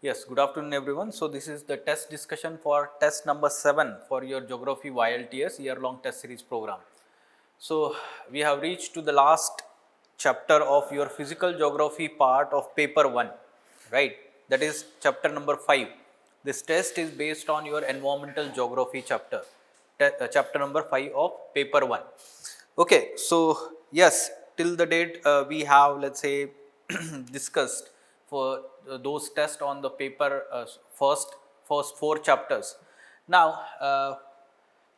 Yes, good afternoon everyone. So this is the test discussion for test number 7 for your Geography YLTS year-long test series program. So we have reached to the last chapter of your physical geography part of paper 1, right? That is chapter number 5. This test is based on your environmental geography chapter, chapter number 5 of paper 1. Okay, so yes, till the date we have, let's say, discussed for those tests on the paper first 4 chapters. Now,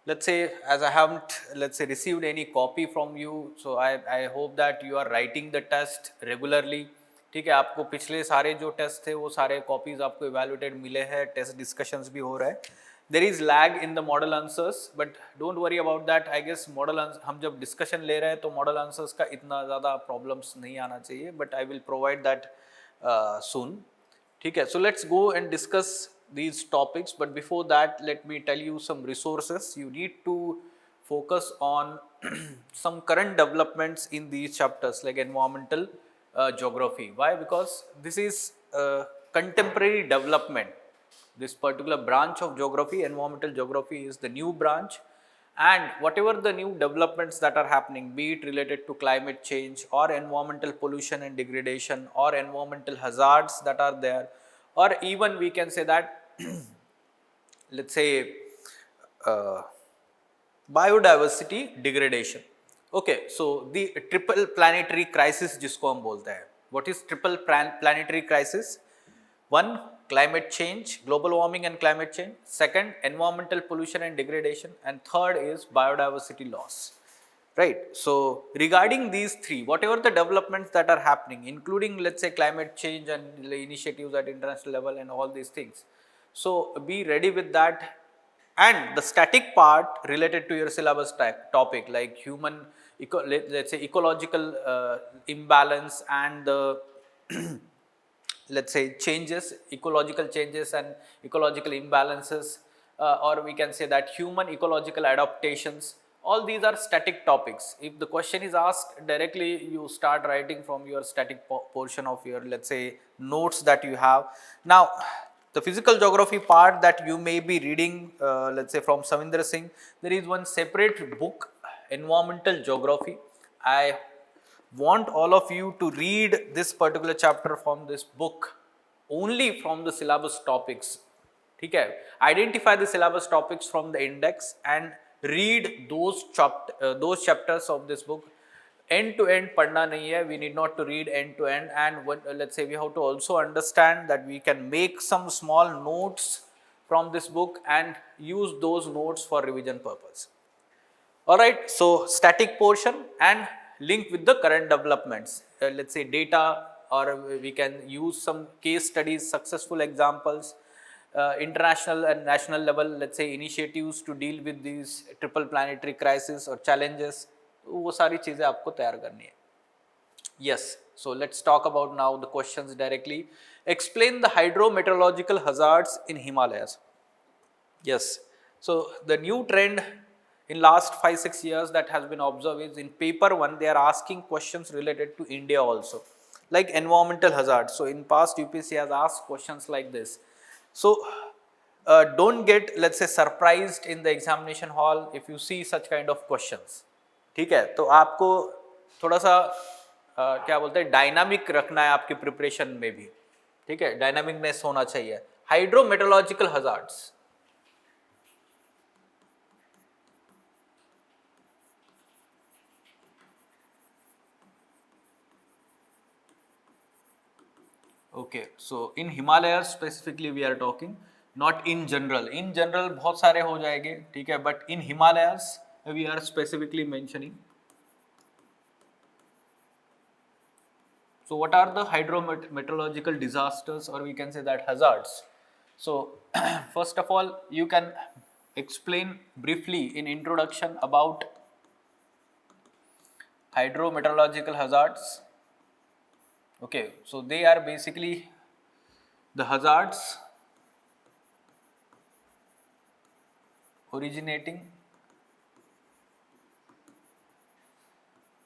let's say, as I haven't, let's say, received any copy from you, so I hope that you are writing the test regularly. ठीक है, आपको पिछले सारे जो test थे वो सारे copies आपको इवेल्युएटेड मिले हैं, टेस्ट डिस्कशंस भी हो रहा है. There is lag in the model answers, but don't worry about that. I guess model हम जब डिस्कशन ले रहे हैं तो मॉडल आंसर्स का इतना ज़्यादा प्रॉब्लम्स नहीं आना चाहिए, but I will provide that soon. ठीक है, so let's go and discuss these topics, but before that let me tell you some resources. You need to focus on some current developments in these chapters like environmental geography. Why? Because this is contemporary development. This particular branch of geography, environmental geography, is the new branch, and whatever the new developments that are happening, be it related to climate change or environmental pollution and degradation or environmental hazards that are there, or even we can say that let's say biodiversity degradation. Okay, so the triple planetary crisis जिसको हम बोलते हैं. What is triple planetary crisis? One, climate change, global warming and climate change. Second, environmental pollution and degradation. And third is biodiversity loss. Right. So regarding these three, whatever the developments that are happening, including let's say climate change and the initiatives at international level and all these things. So be ready with that. And the static part related to your syllabus topic like human, let's say ecological imbalance and the let's say changes, ecological changes and ecological imbalances, or we can say that human ecological adaptations. All these are static topics. If the question is asked directly, you start writing from your static portion of your, let's say, notes that you have. Now, the physical geography part that you may be reading, let's say from Savindra Singh, there is one separate book, Environmental Geography. I want all of you to read this particular chapter from this book only from the syllabus topics. ठीक है, identify the syllabus topics from the index and read those chapters of this book. End to end पढ़ना नहीं है, we need not to read end to end, and let's say we have to also understand that we can make some small notes from this book and use those notes for revision purpose. Alright, so static portion and link with the current developments, let's say data, or we can use some case studies, successful examples, international and national level, let's say initiatives to deal with these triple planetary crisis or challenges. वो सारी चीज़ें आपको तैयार करनी है. Yes, so let's talk about now the questions directly. Explain the hydrometeorological hazards in Himalayas. Yes, so the new trend in last 5-6 years that has been observed is in paper 1 they are asking questions related to India also, like environmental hazards. So in past UPSC has asked questions like this. So don't get, let's say, surprised in the examination hall if you see such kind of questions. ठीक है, तो आपको थोड़ा सा क्या बोलते हैं, dynamic रखना है आपकी प्रिपरेशन में भी. ठीक है, डायनामिकनेस होना चाहिए. Hydrometeorological hazards. Okay, so in Himalayas specifically we are talking, not in general. In general बहुत सारे हो जाएंगे, ठीक है, but in Himalayas we are specifically mentioning. So what are the hydrometeorological disasters, or we can say that hazards? So first of all, you can explain briefly in introduction about hydrometeorological hazards. Okay, so they are basically the hazards originating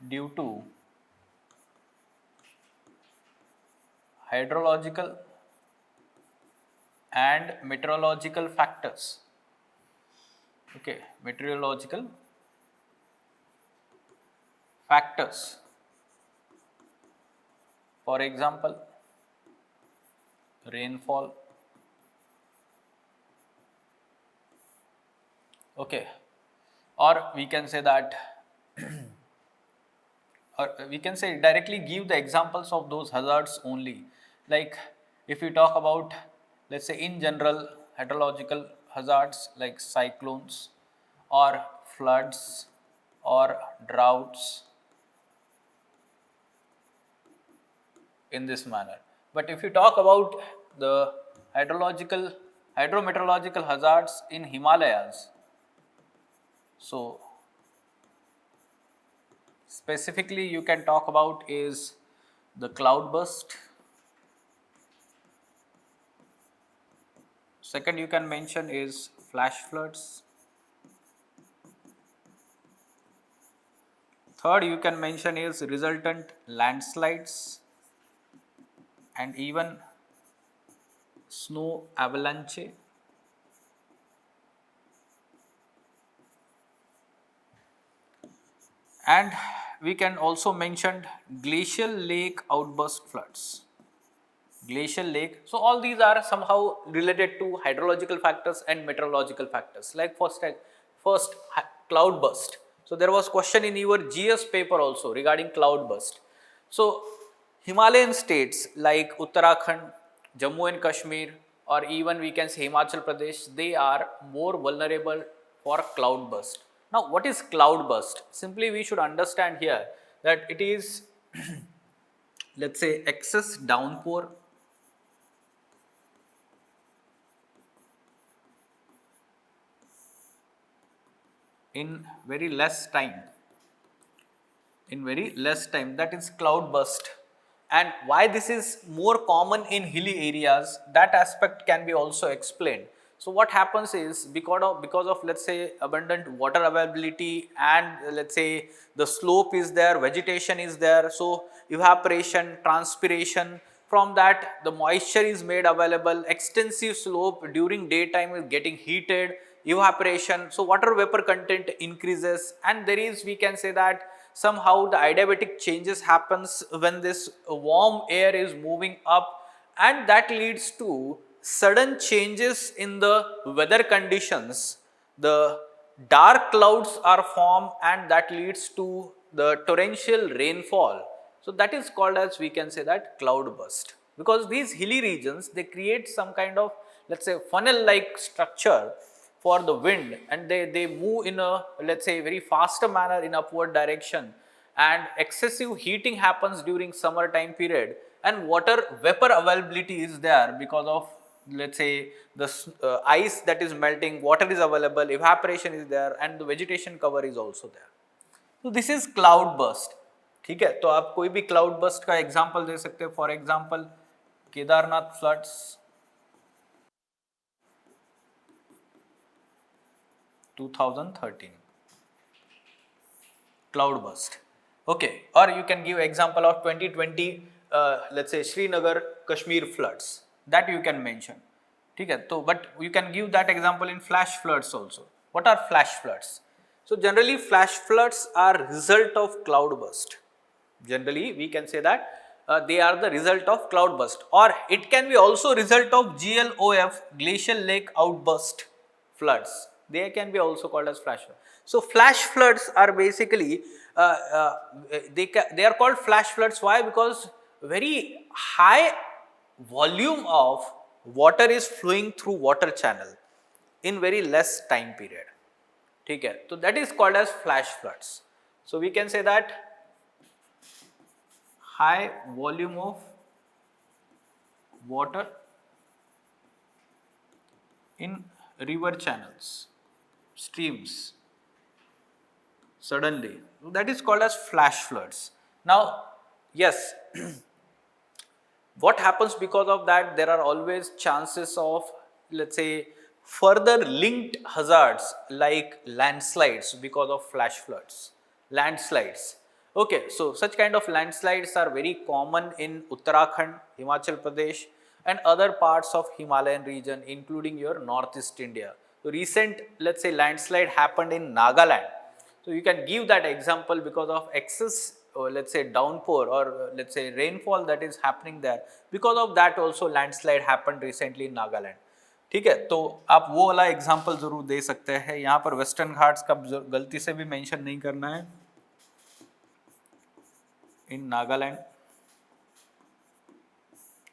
due to hydrological and meteorological factors. Okay, meteorological factors. For example, rainfall. Okay, or we can say that, or we can say directly give the examples of those hazards only. Like if we talk about, let's say in general, hydrological hazards like cyclones or floods or droughts, in this manner. But if you talk about the hydrometeorological hazards in Himalayas, so specifically you can talk about is the cloudburst. Second you can mention is flash floods. Third you can mention is resultant landslides and even snow avalanche. And we can also mention glacial lake outburst floods. Glacial lake. So all these are somehow related to hydrological factors and meteorological factors. Like first cloud burst. So there was question in your GS paper also regarding cloud burst. So Himalayan states like Uttarakhand, Jammu and Kashmir, or even we can say Himachal Pradesh, they are more vulnerable for cloud burst. Now what is cloud burst? Simply we should understand here that it is let's say excess downpour in very less time, that is cloud burst. And why this is more common in hilly areas, that aspect can be also explained. So what happens is because of let's say abundant water availability, and let's say the slope is there, vegetation is there, so evaporation, transpiration, from that the moisture is made available, extensive slope during daytime is getting heated, evaporation, so water vapor content increases, and there is, we can say that somehow the adiabatic changes happens when this warm air is moving up, and that leads to sudden changes in the weather conditions. The dark clouds are formed and that leads to the torrential rainfall. So that is called as, we can say that, cloud burst, because these hilly regions, they create some kind of, let's say, funnel like structure for the wind, and they move in a, let's say, very faster manner in upward direction, and excessive heating happens during summer time period, and water vapor availability is there because of, let's say, the ice that is melting, water is available, evaporation is there, and the vegetation cover is also there. तो this is cloud burst. ठीक है, तो आप कोई भी cloud burst का example दे सकते हैं. For example Kedarnath floods 2013 cloud burst. Okay, or you can give example of 2020 let's say Srinagar Kashmir floods, that you can mention. ठीक है, तो but you can give that example in flash floods also. What are flash floods? So generally flash floods are result of cloud burst. Generally we can say that they are the result of cloud burst, or it can be also result of GLOF, glacial lake outburst floods. They can be also called as flash floods. So flash floods are basically they are called flash floods. Why? Because very high volume of water is flowing through water channel in very less time period. ठीक है, so that is called as flash floods. So we can say that high volume of water in river channels, streams, suddenly, that is called as flash floods. Now yes, what happens because of that? There are always chances of, let's say, further linked hazards like landslides because of flash floods. Landslides. Okay, so such kind of landslides are very common in Uttarakhand, Himachal Pradesh, and other parts of Himalayan region, including your northeast India. So recent, let's say, landslide happened in Nagaland. So you can give that example because of excess, let's say, downpour or let's say rainfall that is happening there. Because of that also landslide happened recently in Nagaland. ठीक है, तो आप वो वाला example जरूर दे सकते हैं. यहाँ पर वेस्टर्न घाट्स का गलती से भी मेंशन नहीं करना है. इन नागालैंड,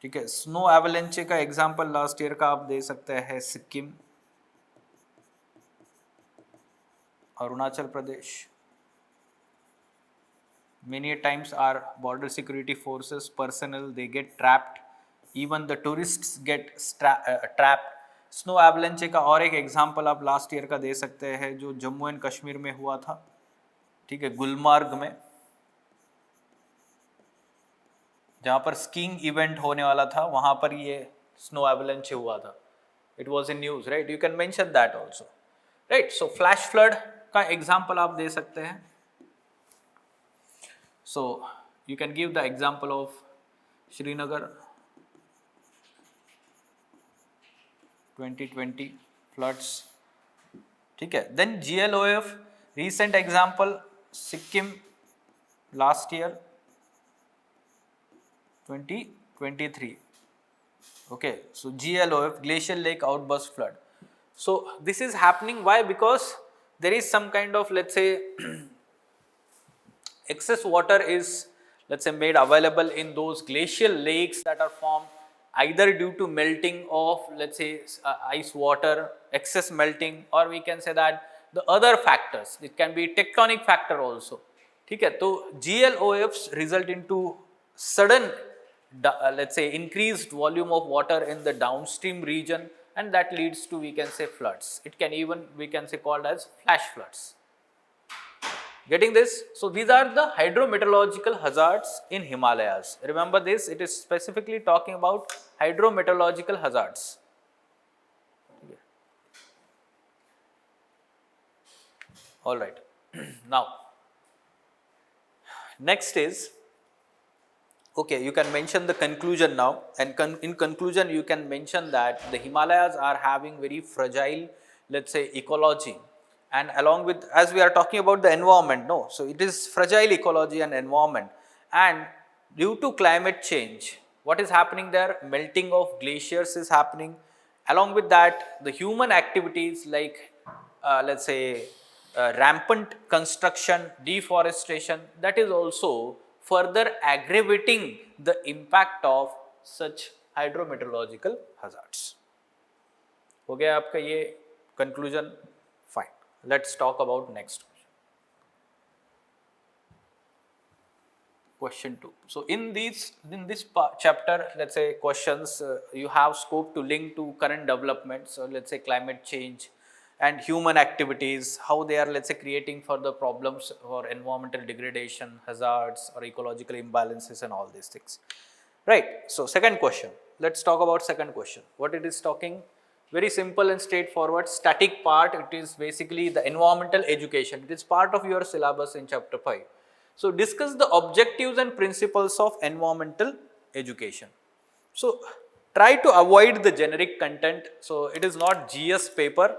ठीक है. स्नो एवलेंचे का एग्जाम्पल लास्ट ईयर का आप दे सकते हैं Sikkim, Arunachal Pradesh. Many times our border security forces personnel, they get trapped. Even the tourists get trapped. Snow एवलेंचे का और एक एग्जाम्पल आप लास्ट ईयर का दे सकते हैं जो जम्मू एंड कश्मीर में हुआ था, ठीक है, गुलमार्ग में, जहाँ पर स्कीइंग इवेंट होने वाला था, वहाँ पर ये स्नो एवलेंचे हुआ था. It was in news, right. You can mention that also, right. So flash flood का एग्जाम्पल आप दे सकते हैं. So you can give the example of Srinagar 2020 floods, ठीक है. Then GLOF recent example Sikkim last year 2023. Okay, so GLOF glacial lake outburst flood. So this is happening why? Because there is some kind of, let's say, excess water is, let's say, made available in those glacial lakes that are formed either due to melting of, let's say, ice water, excess melting, or we can say that the other factors. It can be tectonic factor also, ठीक है. तो GLOFs result into sudden, let's say, increased volume of water in the downstream region, and that leads to, we can say, floods. It can even, we can say, called as flash floods. Getting this? So these are the hydrometeorological hazards in Himalayas. Remember this, it is specifically talking about hydrometeorological hazards. All right. Now, next is, okay, you can mention the conclusion now, and in conclusion you can mention that the Himalayas are having very fragile, let's say, ecology. And along with, as we are talking about the environment, no, so it is fragile ecology and environment, and due to climate change, what is happening there? Melting of glaciers is happening. Along with that, the human activities like, let's say, rampant construction, deforestation, that is also further aggravating the impact of such hydrometeorological hazards. हो गया आपका ये conclusion? Fine. Let's talk about next question 2. So in this chapter, let's say, questions, you have scope to link to current developments, so let's say climate change and human activities, how they are, let's say, creating for the problems for environmental degradation, hazards, or ecological imbalances, and all these things, right? So second question, let's talk about second question. What it is talking? Very simple and straightforward. Static part, it is basically the environmental education. It is part of your syllabus in chapter 5. So discuss the objectives and principles of environmental education. So try to avoid the generic content. So it is not GS paper.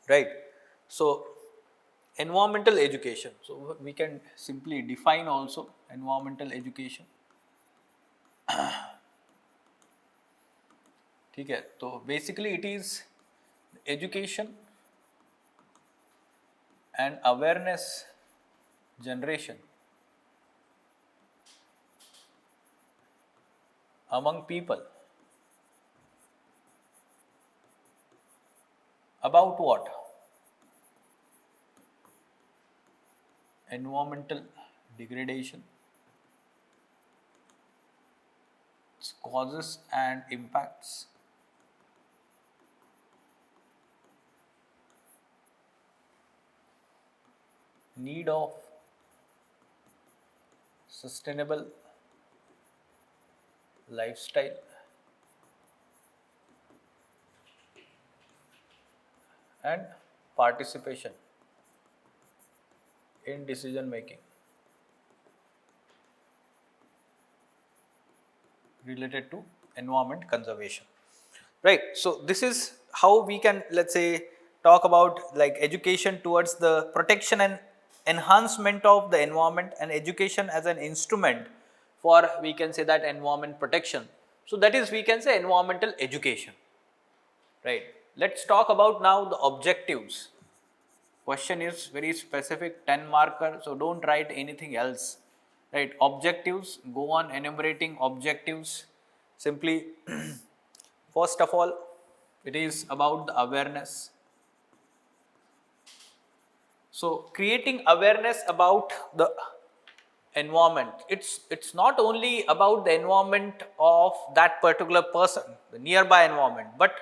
Right. So environmental education. So we can simply define also environmental education. ठीक है, तो basically it is education and awareness generation among people about what? Environmental degradation, its causes and impacts, need of sustainable lifestyle, and participation in decision making related to environment conservation, right? So this is how we can, let's say, talk about like education towards the protection and enhancement of the environment, and education as an instrument for, we can say, that environment protection. So that is, we can say, environmental education, right? Let's talk about now the objectives. Question is very specific, 10 marker, so don't write anything else, right? Objectives, go on enumerating objectives. Simply, first of all, it is about the awareness. So creating awareness about the environment, it's not only about the environment of that particular person, the nearby environment, but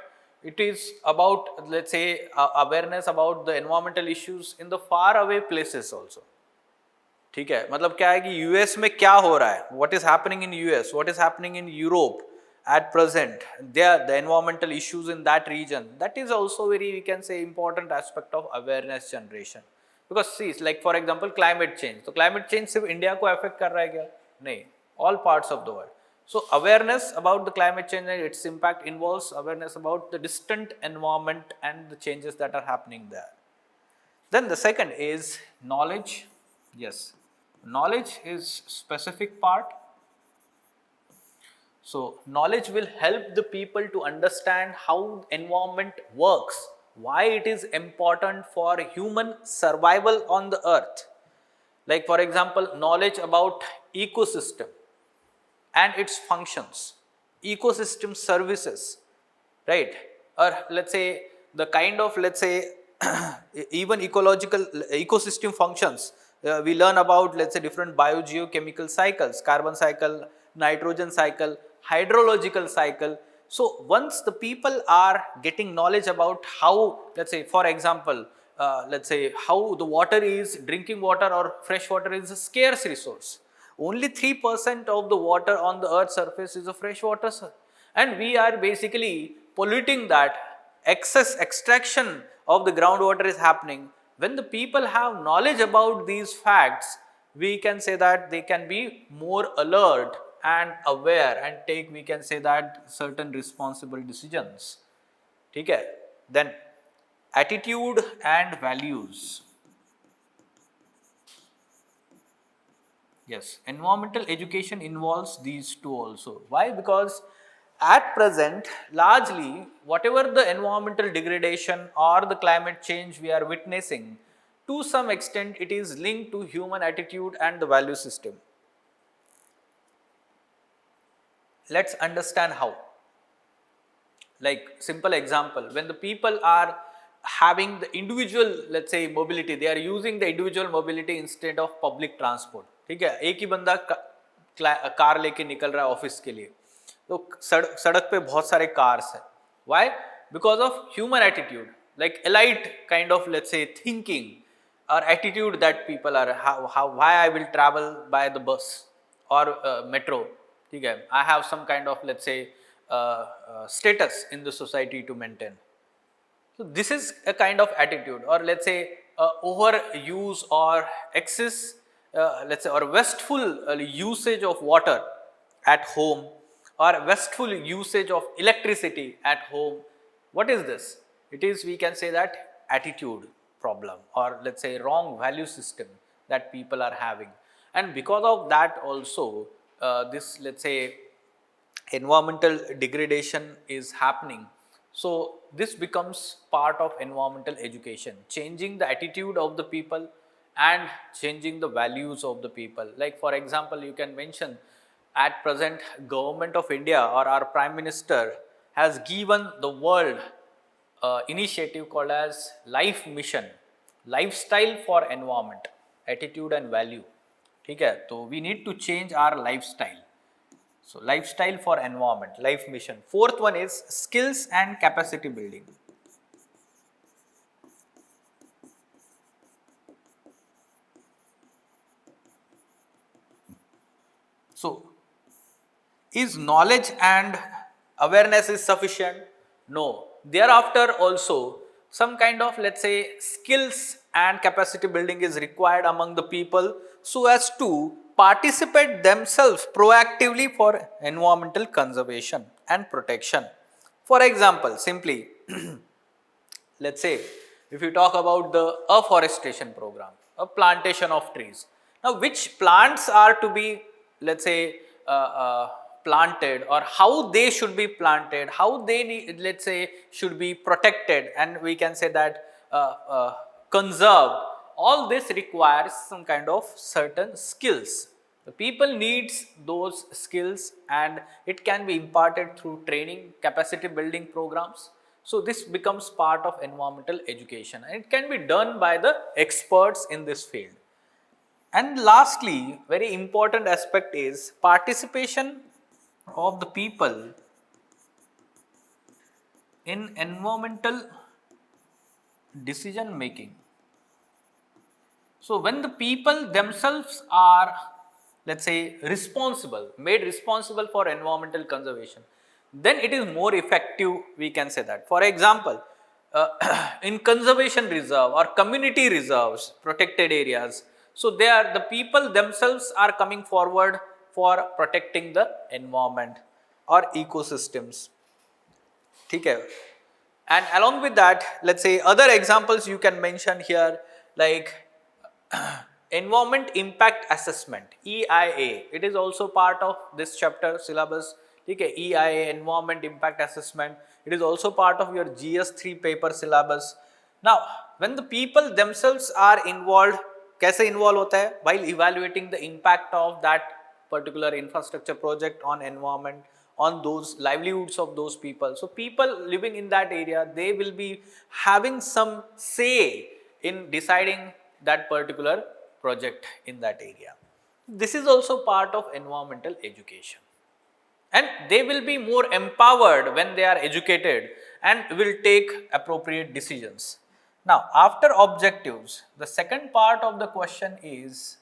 it is about, let's say, awareness about the environmental issues in the far away places also. ठीक है, मतलब क्या है कि US में क्या हो रहा है, what is happening in US, what is happening in Europe at present, there the environmental issues in that region, that is also very, we can say, important aspect of awareness generation. Because see, like for example climate change, तो climate change सिर्फ India को affect कर रहा है क्या? नहीं, all parts of the world. So awareness about the climate change and its impact involves awareness about the distant environment and the changes that are happening there. Then the second is knowledge. Yes, knowledge is specific part. So knowledge will help the people to understand how environment works, why it is important for human survival on the earth. Like for example, knowledge about ecosystem and its functions, ecosystem services, right? Or let's say the kind of, let's say, even ecological ecosystem functions. We learn about, let's say, different biogeochemical cycles, carbon cycle, nitrogen cycle, hydrological cycle. So once the people are getting knowledge about how, let's say, for example, let's say how the water is, drinking water or fresh water is a scarce resource. Only 3% of the water on the earth's surface is a fresh water, and we are basically polluting that. Excess extraction of the groundwater is happening. When the people have knowledge about these facts, we can say that they can be more alert and aware and take, we can say that, certain responsible decisions. Okay? Then attitude and values. Yes, environmental education involves these two also. Why? Because at present, largely, whatever the environmental degradation or the climate change we are witnessing, to some extent it is linked to human attitude and the value system. Let's understand how. Like simple example, when the people are having the individual, let's say, mobility, they are using the individual mobility instead of public transport. ठीक है, एक ही बंदा car लेके निकल रहा है office के लिए, तो सड़क पे बहुत सारे कार्स हैं. Why? Because of human attitude, like elite kind of, let's say, thinking or attitude that people are, why I will travel by the bus or metro. ठीक है, I have some kind of, let's say, status in the society to maintain. So this is a kind of attitude, or let's say overuse or excess, let's say, or wasteful usage of water at home, or wasteful usage of electricity at home. What is this? It is, we can say that, attitude problem, or let's say wrong value system that people are having. And because of that also, this, let's say, environmental degradation is happening. So this becomes part of environmental education, changing the attitude of the people and changing the values of the people. Like for example, you can mention, at present, Government of India or our Prime Minister has given the world initiative called as Life Mission, Lifestyle for Environment, Attitude and Value. ठीक है, तो we need to change our lifestyle. So lifestyle for environment, life mission. Fourth one is skills and capacity building. So is knowledge and awareness is sufficient? No. Thereafter also some kind of, let's say, skills and capacity building is required among the people so as to participate themselves proactively for environmental conservation and protection. For example, simply let's say if you talk about the afforestation program, a plantation of trees. Now, which plants are to be, let's say, planted, or how they should be planted, how they need, let's say, should be protected, and we can say that conserved. All this requires some kind of certain skills. The people needs those skills, and it can be imparted through training, capacity building programs. So this becomes part of environmental education, and it can be done by the experts in this field. And lastly, very important aspect is participation of the people in environmental decision making. So when the people themselves are, let's say, made responsible for environmental conservation, then it is more effective, we can say that. For example, in conservation reserve or community reserves, protected areas, so the people themselves are coming forward for protecting the environment or ecosystems. Okay. And along with that, let's say other examples you can mention here, like environment impact assessment, EIA. It is also part of this chapter syllabus. Okay, EIA, environment impact assessment. It is also part of your GS3 paper syllabus. Now, when the people themselves are involved, कैसे involve होता है? While evaluating the impact of that particular infrastructure project on environment, on those livelihoods of those people. So people living in that area, they will be having some say in deciding that particular project in that area. This is also part of environmental education, and they will be more empowered when they are educated and will take appropriate decisions. Now, after objectives, the second part of the question is,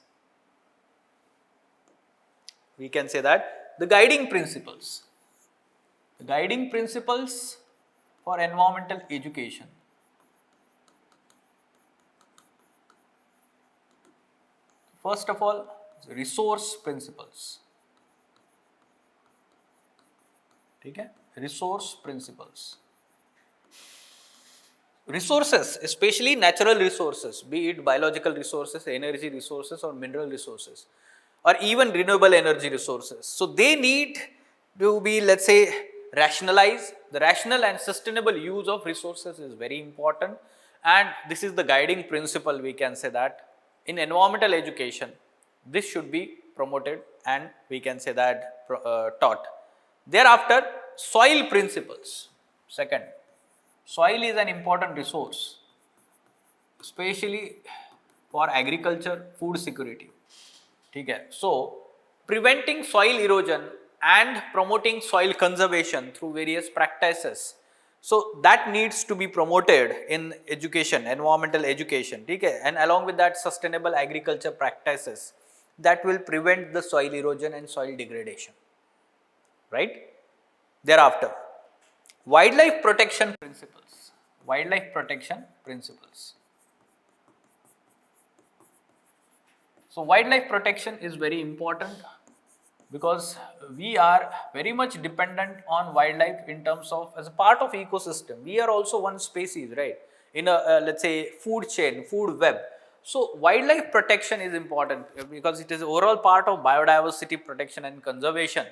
we can say that the guiding principles. The guiding principles for environmental education. First of all, resource principles. Okay? Resource principles. Resources, especially natural resources, be it biological resources, energy resources, or mineral resources, or even renewable energy resources. So they need to be, let's say, rationalized. The rational and sustainable use of resources is very important, and this is the guiding principle, we can say that. In environmental education, this should be promoted, and we can say that taught. Thereafter, soil principles. Second, soil is an important resource, especially for agriculture, food security. Okay. So, preventing soil erosion and promoting soil conservation through various practices. So, that needs to be promoted in education, environmental education. Okay. And along with that, sustainable agriculture practices that will prevent the soil erosion and soil degradation. Right? Thereafter, wildlife protection principles. Wildlife protection principles. So, wildlife protection is very important because we are very much dependent on wildlife in terms of as a part of ecosystem. We are also one species, right, in a let's say food chain, food web. So, wildlife protection is important because it is overall part of biodiversity protection and conservation.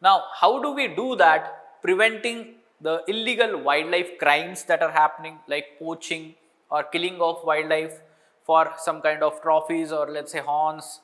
Now, how do we do that? Preventing the illegal wildlife crimes that are happening, like poaching or killing of wildlife for some kind of trophies or let's say horns.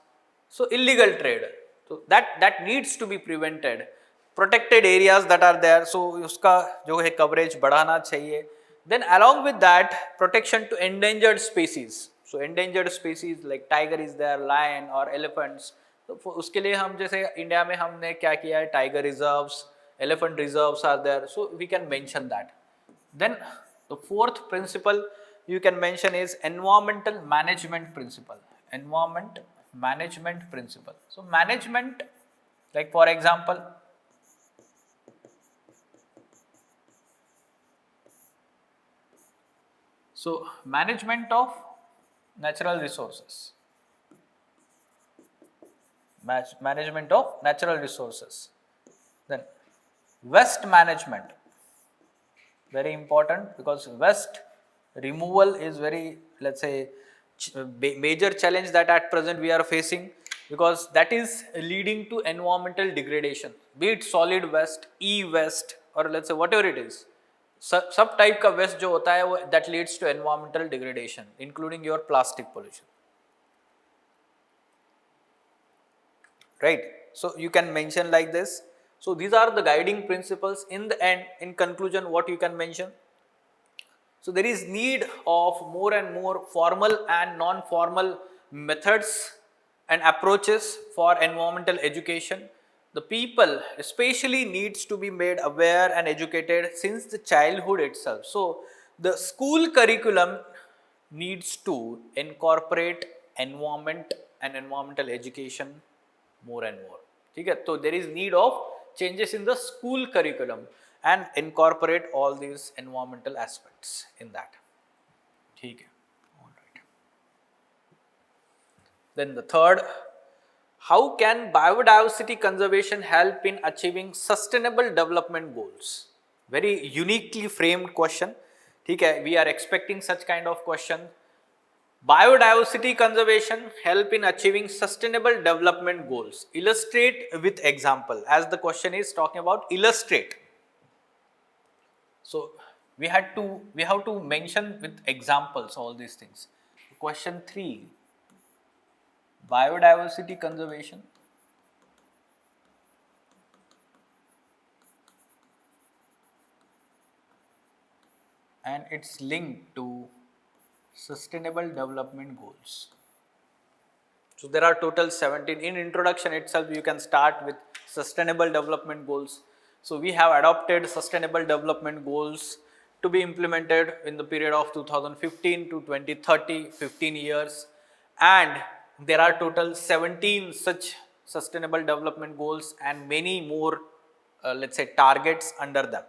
So, illegal trade. So, that needs to be prevented. Protected areas that are there, so uska jo hai coverage बढ़ाना चाहिए. Then along with that, protection to endangered species. So, endangered species like tiger is there, lion or elephants. तो उसके लिए हम जैसे India में हमने क्या किया है, tiger reserves, elephant reserves are there, so we can mention that. Then the fourth principle you can mention is environmental management principle. Environment management principle. So management, like for example, so management of natural resources. Management of natural resources. Then waste management, very important, because waste removal is very, let's say, major challenge that at present we are facing, because that is leading to environmental degradation, be it solid waste, e-waste, or let's say whatever it is. सब type का waste जो होता है वो that leads to environmental degradation, including your plastic pollution. Right? So you can mention like this. So these are the guiding principles. In the end, in conclusion, what you can mention? So there is need of more and more formal and non-formal methods and approaches for environmental education. The people especially needs to be made aware and educated since the childhood itself. So the school curriculum needs to incorporate environment and environmental education more and more. Okay? So there is need of changes in the school curriculum and incorporate all these environmental aspects in that. Okay. All right. Then the third, how can biodiversity conservation help in achieving sustainable development goals? Very uniquely framed question. Okay, we are expecting such kind of question. Biodiversity conservation help in achieving sustainable development goals. Illustrate with example, as the question is talking about illustrate. So we have to mention with examples all these things. Question 3, biodiversity conservation and its link to sustainable development goals. So there are total 17. In introduction itself, you can start with sustainable development goals. So we have adopted sustainable development goals to be implemented in the period of 2015 to 2030, 15 years. And there are total 17 such sustainable development goals and many more, let's say, targets under them.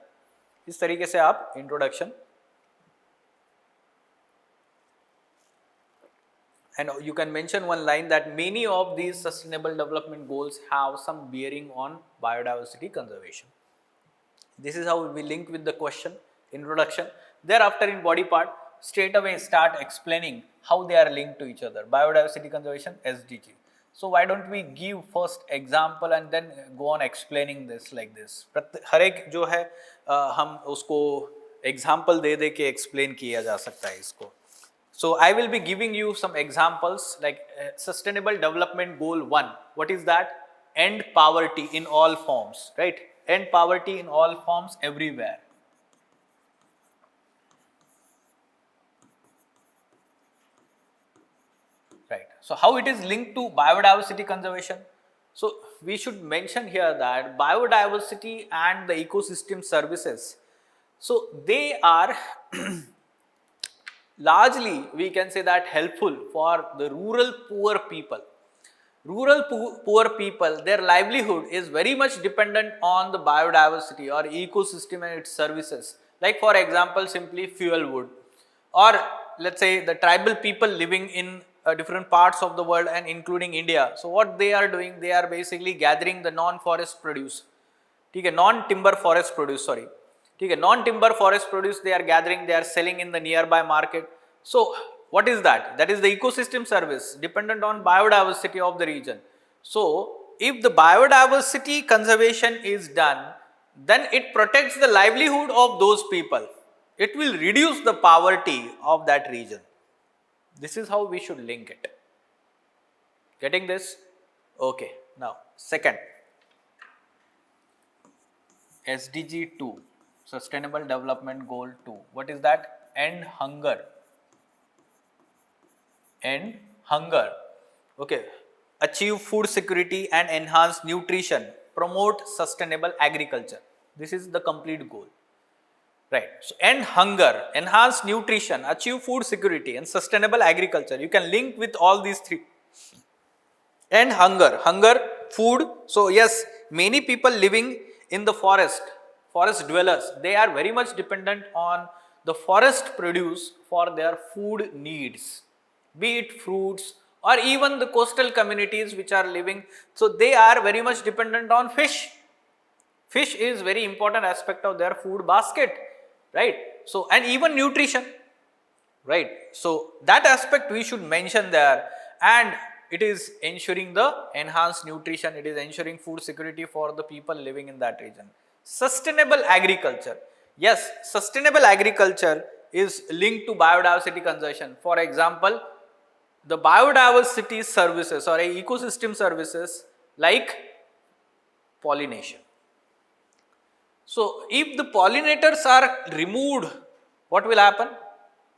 इस तरीके से आप introduction. And you can mention one line that many of these sustainable development goals have some bearing on biodiversity conservation. This is how we link with the question, introduction. Thereafter in body part, straight away start explaining how they are linked to each other. Biodiversity conservation, SDG. So why don't we give first example and then go on explaining this like this. हर एक जो है हम उसको example दे दे के explain किया जा सकता है इसको. So I will be giving you some examples like sustainable development goal 1. What is that? End poverty in all forms, right? End poverty in all forms everywhere. Right. So how it is linked to biodiversity conservation? So we should mention here that biodiversity and the ecosystem services, so they are largely we can say that helpful for the rural poor people. Rural poor people, their livelihood is very much dependent on the biodiversity or ecosystem and its services. Like for example, simply fuel wood, or let's say the tribal people living in different parts of the world and including India. So what they are doing, they are basically gathering the non-forest produce. ठीक है, non-timber forest produce, sorry. ठीक है, non-timber forest produce they are gathering, they are selling in the nearby market. So what is that? That is the ecosystem service dependent on biodiversity of the region. So if the biodiversity conservation is done, then it protects the livelihood of those people. It will reduce the poverty of that region. This is how we should link it. Getting this? Okay. Now, second, SDG 2, Sustainable Development Goal 2. What is that? End hunger. End hunger. Okay. Achieve food security and enhance nutrition. Promote sustainable agriculture. This is the complete goal. Right. So end hunger, enhance nutrition, achieve food security and sustainable agriculture. You can link with all these three. End hunger, food. So yes, many people living in the forest dwellers, they are very much dependent on the forest produce for their food needs. be it fruits or even the coastal communities which are living, so they are very much dependent on fish. Fish is very important aspect of their food basket, right? So, and even nutrition, right? So, that aspect we should mention there, and it is ensuring the enhanced nutrition, it is ensuring food security for the people living in that region. Sustainable agriculture. Yes, sustainable agriculture is linked to biodiversity conservation. For example, the biodiversity services or ecosystem services like pollination. So, if the pollinators are removed, what will happen?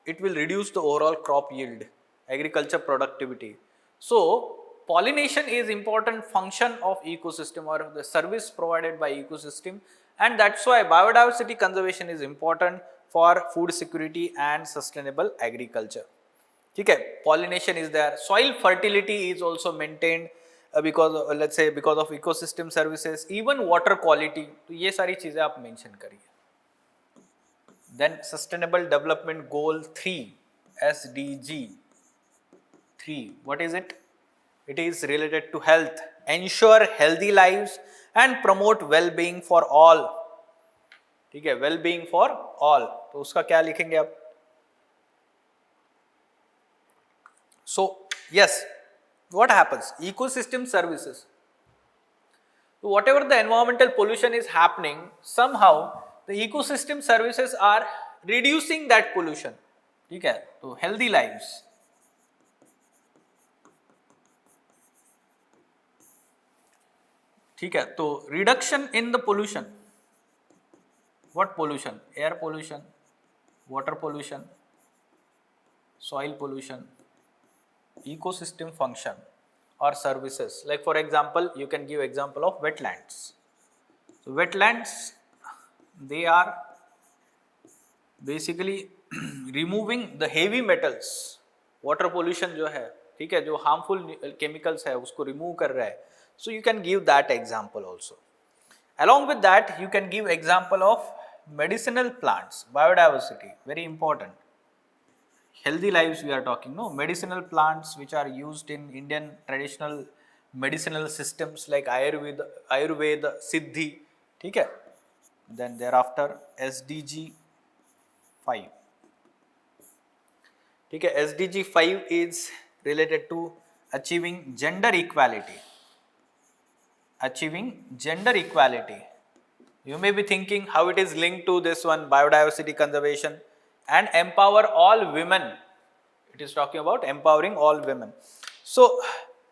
It will reduce the overall crop yield, agriculture productivity. So, pollination is important function of ecosystem or the service provided by ecosystem, and that's why biodiversity conservation is important for food security and sustainable agriculture. Okay, pollination is there, soil fertility is also maintained because let's say because of ecosystem services, even water quality, तो ये सारी चीजें आप mention करिए. Then sustainable development goal 3, SDG 3, what is it? It is related to health, ensure healthy lives and promote well-being for all. ठीक है, well-being for all, तो उसका क्या लिखेंगे आप? So, yes, what happens? Ecosystem services. So, whatever the environmental pollution is happening, somehow the ecosystem services are reducing that pollution. Okay, so healthy lives. ठीक है, तो reduction in the pollution. What pollution? Air pollution, water pollution, soil pollution, ecosystem function or services. Like for example, you can give example of wetlands. So wetlands, they are basically removing the heavy metals. Water pollution जो है, ठीक है, जो harmful chemicals है उसको remove कर रहा है. So you can give that example also. Along with that, you can give example of medicinal plants, biodiversity, very important. Healthy lives we are talking, no? Medicinal plants which are used in Indian traditional medicinal systems like Ayurveda, Siddhi, ठीक है? Then thereafter SDG 5. ठीक है, SDG 5 is related to achieving gender equality. Achieving gender equality. You may be thinking how it is linked to this one, biodiversity conservation and empower all women. It is talking about empowering all women. So,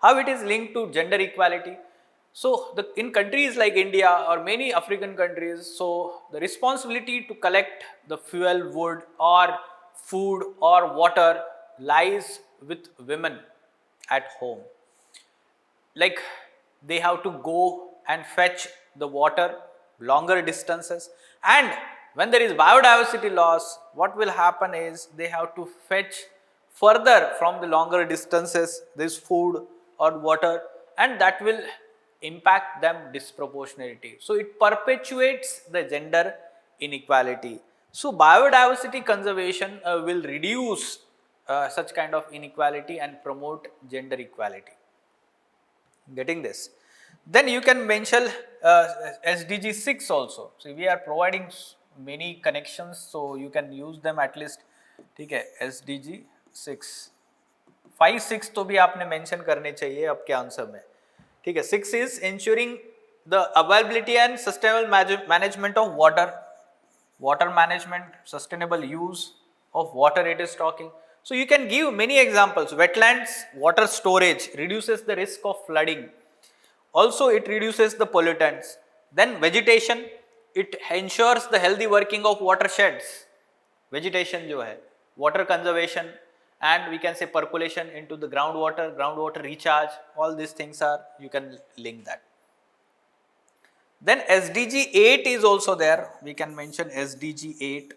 how it is linked to gender equality? So, in countries like India or many African countries, so the responsibility to collect the fuel, wood or food or water lies with women at home. Like they have to go and fetch the water longer distances, and when there is biodiversity loss, what will happen is they have to fetch further from the longer distances this food or water, and that will impact them disproportionately. So it perpetuates the gender inequality. So biodiversity conservation will reduce such kind of inequality and promote gender equality. Getting this? Then you can mention SDG 6 also. So we are providing many connections, so you can use them at least. ठीक है, SDG 6, 5, 6 तो भी आपने mention करने चाहिए आपके answer में. ठीक है, 6 is ensuring the availability and sustainable management of water. Water management, sustainable use of water it is talking. So you can give many examples. Wetlands, water storage reduces the risk of flooding. Also it reduces the pollutants. Then vegetation, it ensures the healthy working of watersheds. Vegetation जो है, water conservation, and we can say percolation into the groundwater recharge, all these things are, you can link that. Then SDG 8 is also there, we can mention SDG 8.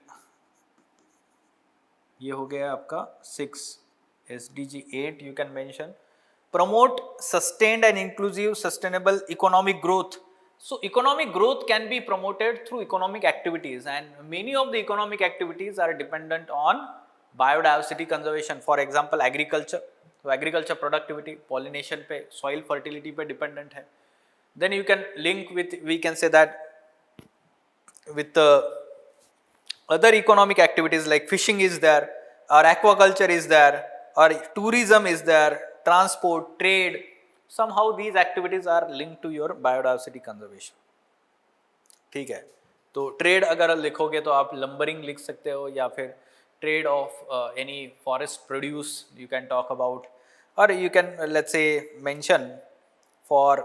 ये हो गया आपका 6. SDG 8 you can mention. Promote sustained and inclusive sustainable economic growth. So economic growth can be promoted through economic activities, and many of the economic activities are dependent on biodiversity conservation, for example agriculture, तो agriculture productivity pollination पे, soil fertility पे dependent है. Then you can link with, we can say that with other economic activities like fishing is there, or aquaculture is there, or tourism is there, transport, trade. Somehow these activities are linked to your biodiversity conservation. ठीक है, तो trade अगर लिखोगे तो आप lumbering लिख सकते हो, या फिर trade of any forest produce you can talk about, और you can let's say mention for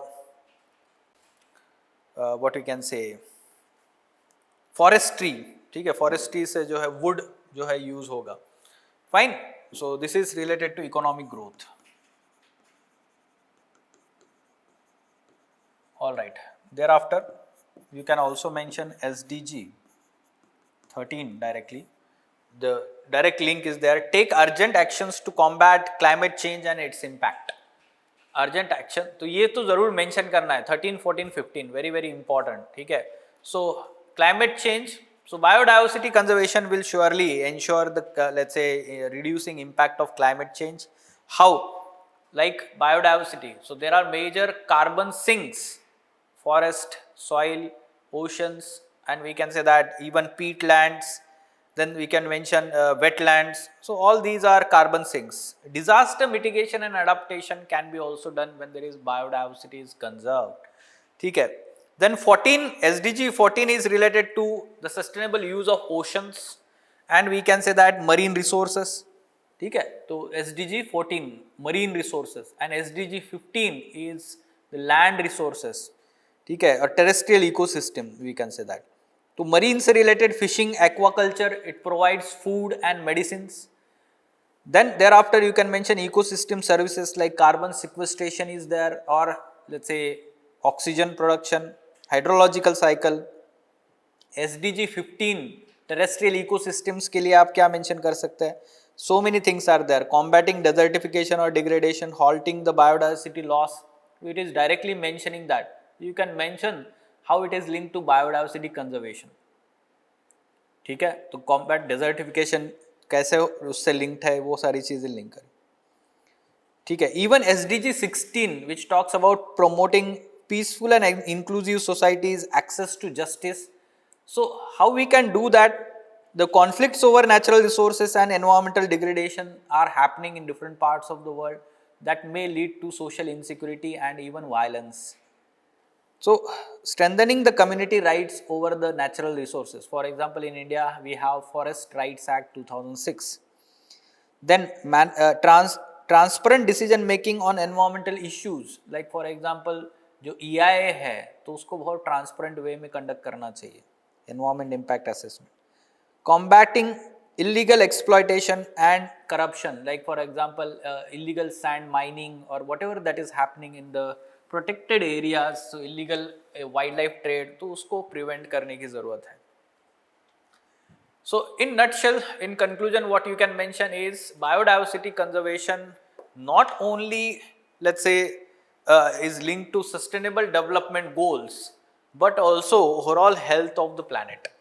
what you can say forestry. ठीक है, फॉरेस्ट्री से जो है वुड जो है यूज होगा. Fine, so this is related to economic growth. All right, thereafter you can also mention SDG 13 directly. The direct link is there. Take urgent actions to combat climate change and its impact. Urgent action, तो ये तो जरूर mention करना है. 13, 14, 15 very very important. ठीक है, सो climate change, so biodiversity conservation will surely ensure the let's say reducing impact of climate change. How? Like biodiversity, so there are major carbon sinks: forest, soil, oceans, and we can say that even peatlands. Then we can mention wetlands. So all these are carbon sinks. Disaster mitigation and adaptation can be also done when there is biodiversity is conserved. ठीक है. Then 14, SDG 14 is related to the sustainable use of oceans, and we can say that marine resources. ठीक है, तो SDG 14 marine resources and SDG 15 is the land resources. ठीक है, और terrestrial ecosystem we can say that. तो marine से related fishing, aquaculture, it provides food and medicines. Then thereafter you can mention ecosystem services like carbon sequestration is there, और let's say oxygen production, hydrological cycle. SDG 15 terrestrial ecosystems के लिए आप क्या mention कर सकते हैं? So many things are there. Combating desertification और degradation, halting the biodiversity loss. It is directly mentioning that. You can mention how it is linked to biodiversity conservation. ठीक है, तो combat desertification कैसे उससे linked है, वो सारी चीजें लिंक करें. ठीक है, even SDG 16 which talks about promoting peaceful and inclusive societies, access to justice. So how we can do that? The conflicts over natural resources and environmental degradation are happening in different parts of the world that may lead to social insecurity and even violence. So strengthening the community rights over the natural resources. For example, in India we have Forest Rights Act 2006. Then transparent decision making on environmental issues. Like for example, जो EIA है तो उसको बहुत transparent वे में conduct करना चाहिए. Environment impact assessment. Combating illegal exploitation and corruption. Like for example, illegal sand mining or whatever that is happening in the protected areas, so illegal wild life trade, तो उसको prevent करने की जरूरत है. So in nutshell, in conclusion, what you can mention is biodiversity conservation not only let's say is linked to sustainable development goals, but also overall health of the planet.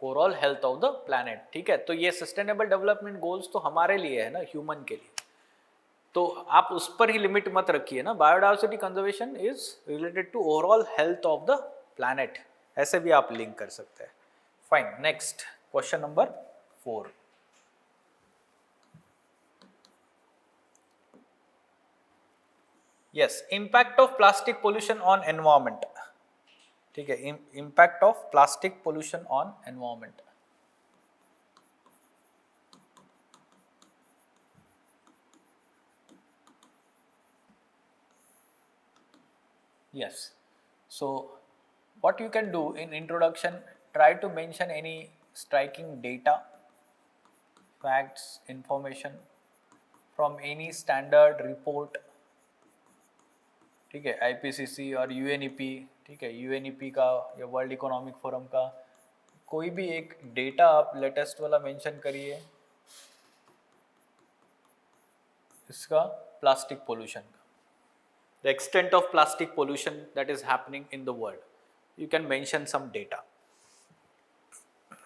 Overall health of the planet. ठीक है, तो ये sustainable development goals तो हमारे लिए है ना, human के लिए. तो आप उस पर ही लिमिट मत रखिए ना. Biodiversity conservation is related to overall health of the planet, ऐसे भी आप लिंक कर सकते हैं. Fine, next question number 4. Yes, impact of plastic pollution on environment. ठीक है, impact of plastic pollution on environment. Yes, so what you can do in introduction, try to mention any striking data, facts, information from any standard report. ठीक है, IPCC और UNEP. ठीक है, UNEP का या world economic forum का कोई भी एक डेटा आप लेटेस्ट वाला मेंशन करिए इसका प्लास्टिक पोल्यूशन का. The extent of plastic pollution that is happening in the world. You can mention some data,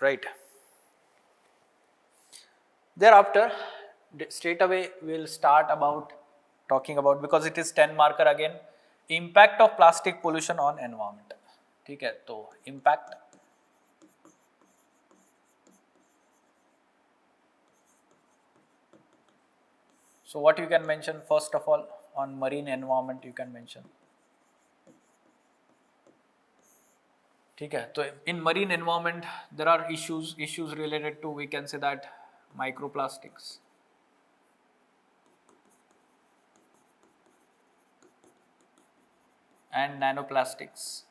right? Thereafter, straight away we'll start about talking about, because it is 10 marker again, impact of plastic pollution on environment. ठीक है, तो impact. So what you can mention first of all on marine environment you can mention. ठीक है, तो in marine environment there are issues related to, we can say that, microplastics. And nanoplastics.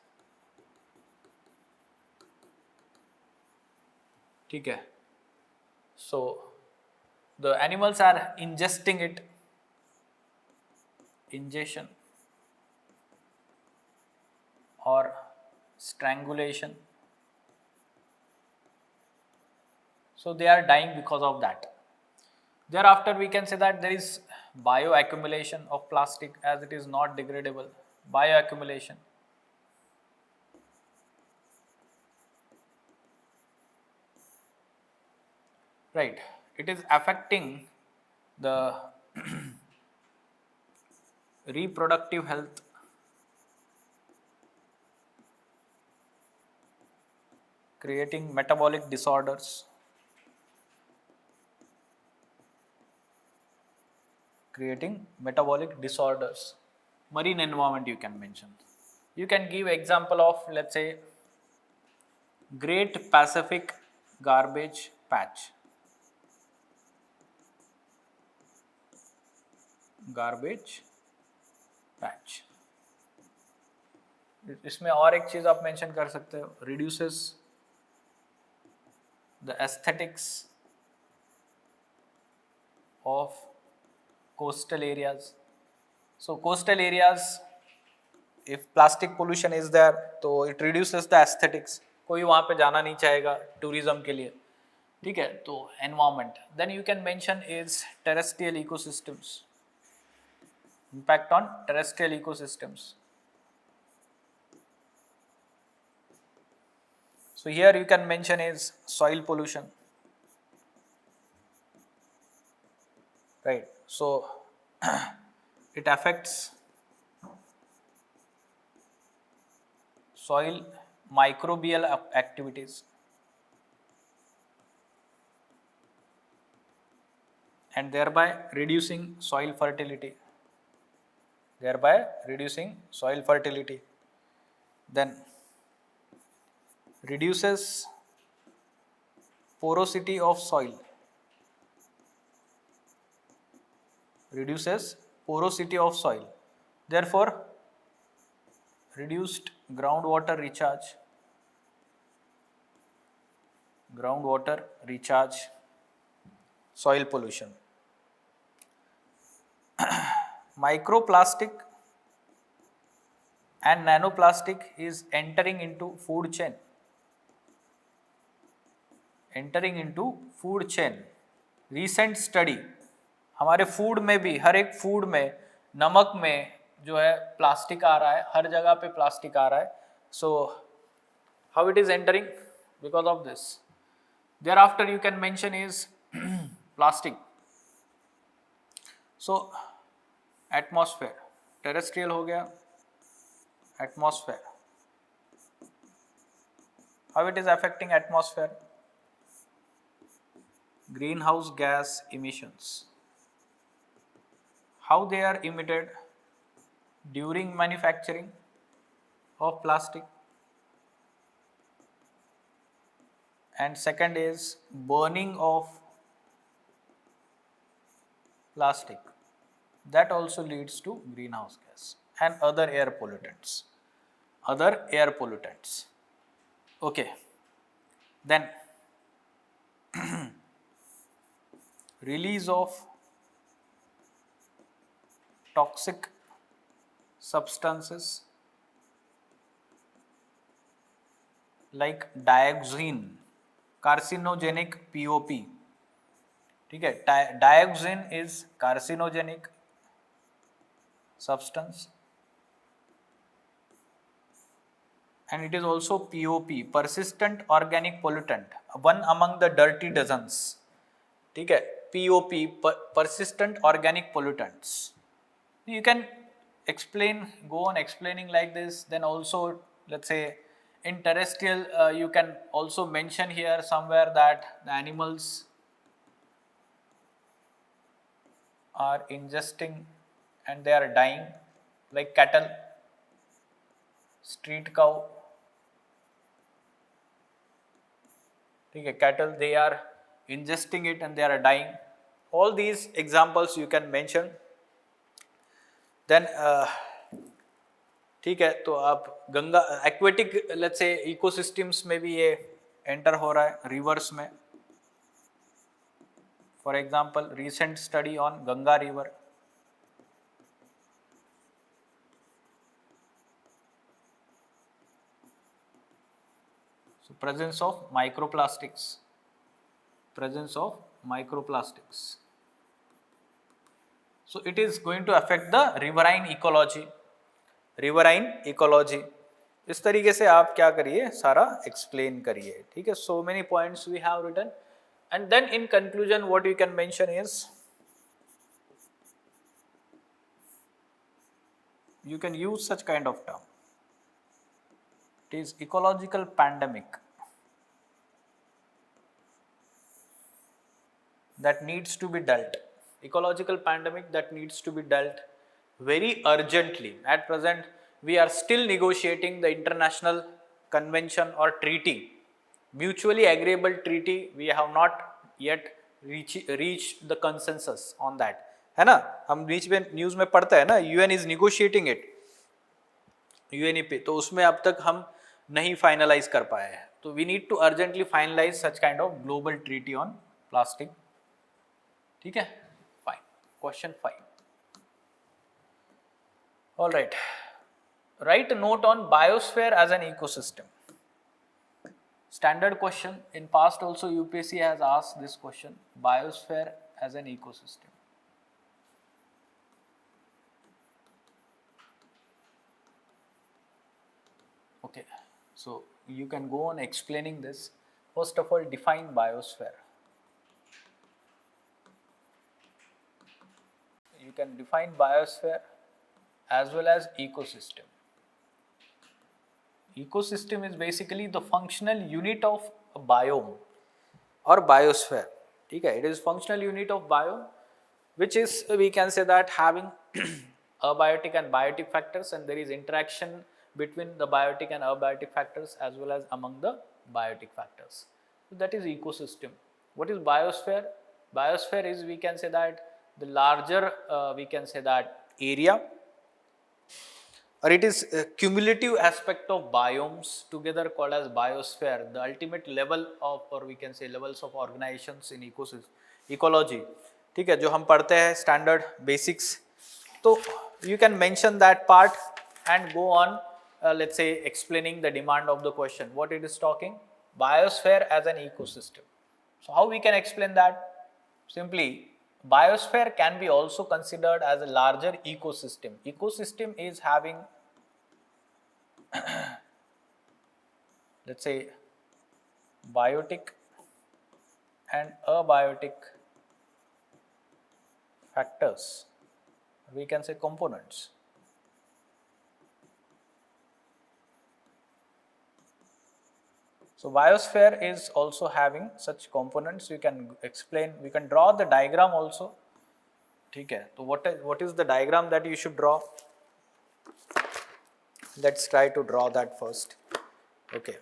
ठीक है, so the animals are ingesting it, ingestion or strangulation, so they are dying because of that. Thereafter we can say that there is bioaccumulation of plastic, as it is not degradable. Bioaccumulation. Right, it is affecting the reproductive health, creating metabolic disorders, marine environment you can mention. You can give example of, let's say, Great Pacific Garbage Patch. इसमें और एक चीज आप mention कर सकते हो, reduces the aesthetics of coastal areas. So coastal areas, if plastic pollution is there, तो it reduces the aesthetics. कोई वहाँ पे जाना नहीं चाहेगा tourism के लिए. ठीक है, तो environment. Then you can mention is terrestrial ecosystems. Impact on terrestrial ecosystems. So here you can mention is soil pollution. Right, so it affects soil microbial activities and thereby reducing soil fertility. Then reduces porosity of soil. Therefore, reduced groundwater recharge, soil pollution. Microplastic and nanoplastic is entering into food chain. Recent study, हमारे food में भी, हर एक food में, नमक में जो है plastic आ रहा है, हर जगह पे प्लास्टिक आ रहा है. So how it is entering? Because of this. Thereafter you can mention is plastic. So atmosphere, terrestrial हो गया, atmosphere. How it is affecting atmosphere? Greenhouse gas emissions. How they are emitted? During manufacturing of plastic. And second is burning of plastic. That also leads to greenhouse gas and other air pollutants. Okay. Then release of toxic substances like dioxin, carcinogenic POP. ठीक है, dioxin is carcinogenic substance and it is also POP, persistent organic pollutant, one among the dirty dozens. ठीक है, POP, persistent organic pollutants. You can go on explaining like this. Then also, let's say in terrestrial, you can also mention here somewhere that the animals are ingesting and they are dying, like cattle, street cow. Okay, cattle, they are ingesting it and they are dying. All these examples you can mention. Then ठीक है, तो आप Ganga aquatic let's say ecosystems में भी ये enter हो रहा है रिवर्स में. For example recent study on Ganga river. So presence of microplastics. So it is going to affect the riverine ecology. इस तरीके से आप क्या करिए, सारा एक्सप्लेन करिए. ठीक है, so many points we have written, and then in conclusion what you can mention is, you can use such kind of term. It is ecological pandemic that needs to be dealt. Ecological pandemic that needs to be dealt very urgently. At present, we are still negotiating the international convention or treaty, mutually agreeable treaty. We have not yet reached the consensus on that. है ना, हम बीच में news में पढ़ते हैं ना, UN is negotiating it, UNEP, तो उसमें अब तक हम नहीं फाइनलाइज कर पाए हैं. तो we need to urgently finalize such kind of global treaty on plastic. ठीक है, fine. Question 5. All right. Write a note on biosphere as an ecosystem. Standard question. In past also UPSC has asked this question. Biosphere as an ecosystem. Okay. So you can go on explaining this. First of all, define biosphere. You can define biosphere as well as ecosystem. Ecosystem is basically the functional unit of a biome or biosphere. Okay, it is functional unit of biome, which is, we can say that, having abiotic and biotic factors, and there is interaction between the biotic and abiotic factors as well as among the biotic factors. So that is ecosystem. What is biosphere? Biosphere is, we can say that, the larger we can say that area, or it is a cumulative aspect of biomes together called as biosphere, the ultimate level of, or we can say levels of organizations in ecology. ठीक है, जो हम पढ़ते हैं standard basics, तो you can mention that part and go on let's say explaining the demand of the question, what it is talking, biosphere as an ecosystem. So how we can explain that? Simply, biosphere can be also considered as a larger ecosystem. Ecosystem is having let's say biotic and abiotic factors, we can say components. So biosphere is also having such components. You can explain, we can draw the diagram also. ठीक है, तो what is the diagram that you should draw? Let's try to draw that first. Okay.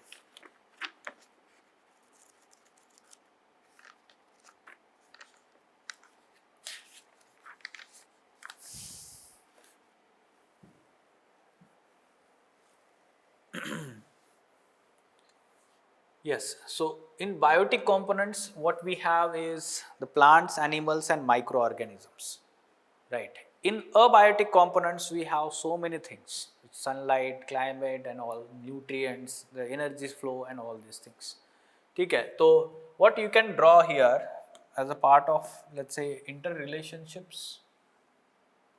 Yes, so in biotic components, what we have is the plants, animals, and microorganisms, right? In abiotic components, we have so many things: sunlight, climate, and all, nutrients, the energy flow, and all these things. ठीक है, तो what you can draw here as a part of, let's say, interrelationships,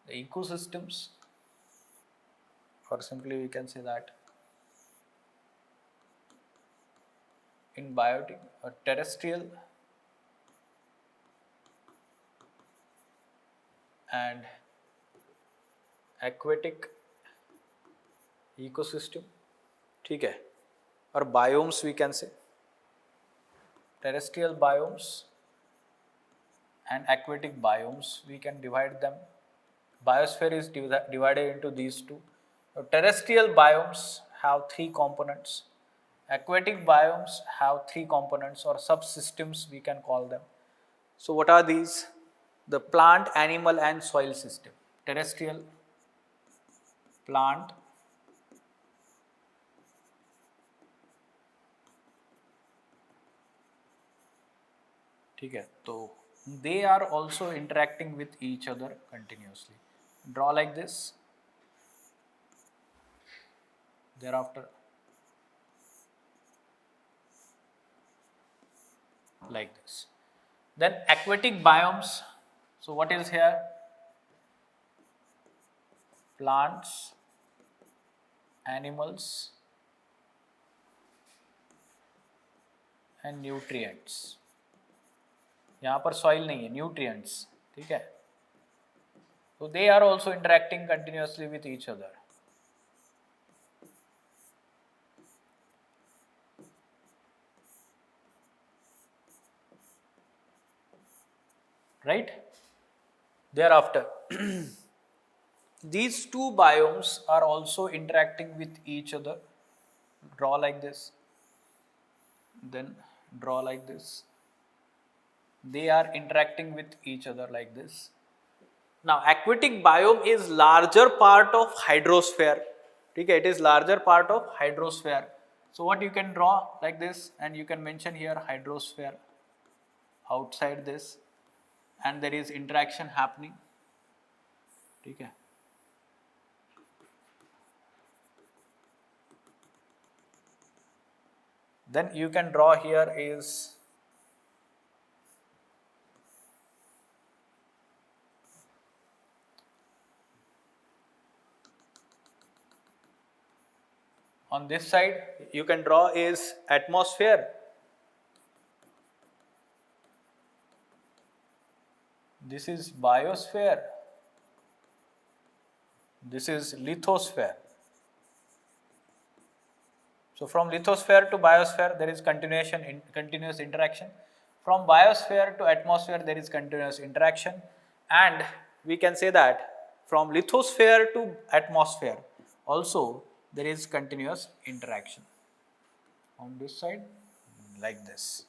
the ecosystems, or simply we can say that in biotic or terrestrial and aquatic ecosystem, ठीक है, or biomes we can say, terrestrial biomes and aquatic biomes, we can divide them. Biosphere is divided into these two. So terrestrial biomes have three components, aquatic biomes have three components or subsystems we can call them. So what are these? The plant, animal and soil system. Terrestrial, plant, ठीक है, तो they are also interacting with each other continuously. Draw like this, thereafter like this. Then aquatic biomes, so what is here? Plants, animals and nutrients. यहाँ पर soil नहीं है, nutrients, ठीक है. So they are also interacting continuously with each other. Right? Thereafter, these two biomes are also interacting with each other. Draw like this, then draw like this. They are interacting with each other like this. Now, aquatic biome is larger part of hydrosphere. Okay, it is larger part of hydrosphere. So what you can draw like this, and you can mention here hydrosphere outside this, and there is interaction happening. Okay. Then you can draw here is on this side, you can draw is atmosphere. This is biosphere. This is lithosphere. So from lithosphere to biosphere, there is continuous interaction. From biosphere to atmosphere, there is continuous interaction. And we can say that from lithosphere to atmosphere, also there is continuous interaction. On this side, like this.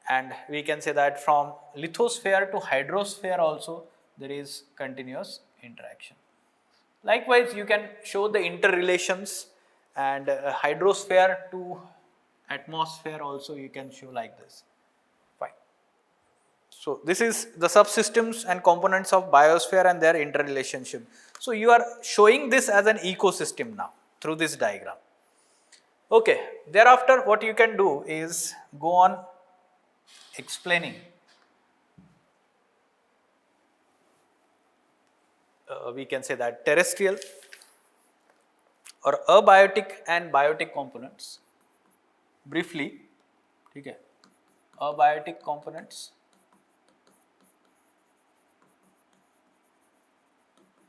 And we can say that from lithosphere to hydrosphere also, there is continuous interaction. Likewise, you can show the interrelations, and hydrosphere to atmosphere also you can show like this. Fine. So this is the subsystems and components of biosphere and their interrelationship. So you are showing this as an ecosystem now through this diagram. Okay. Thereafter, what you can do is go on explaining we can say that terrestrial or abiotic and biotic components. Briefly, okay, abiotic components.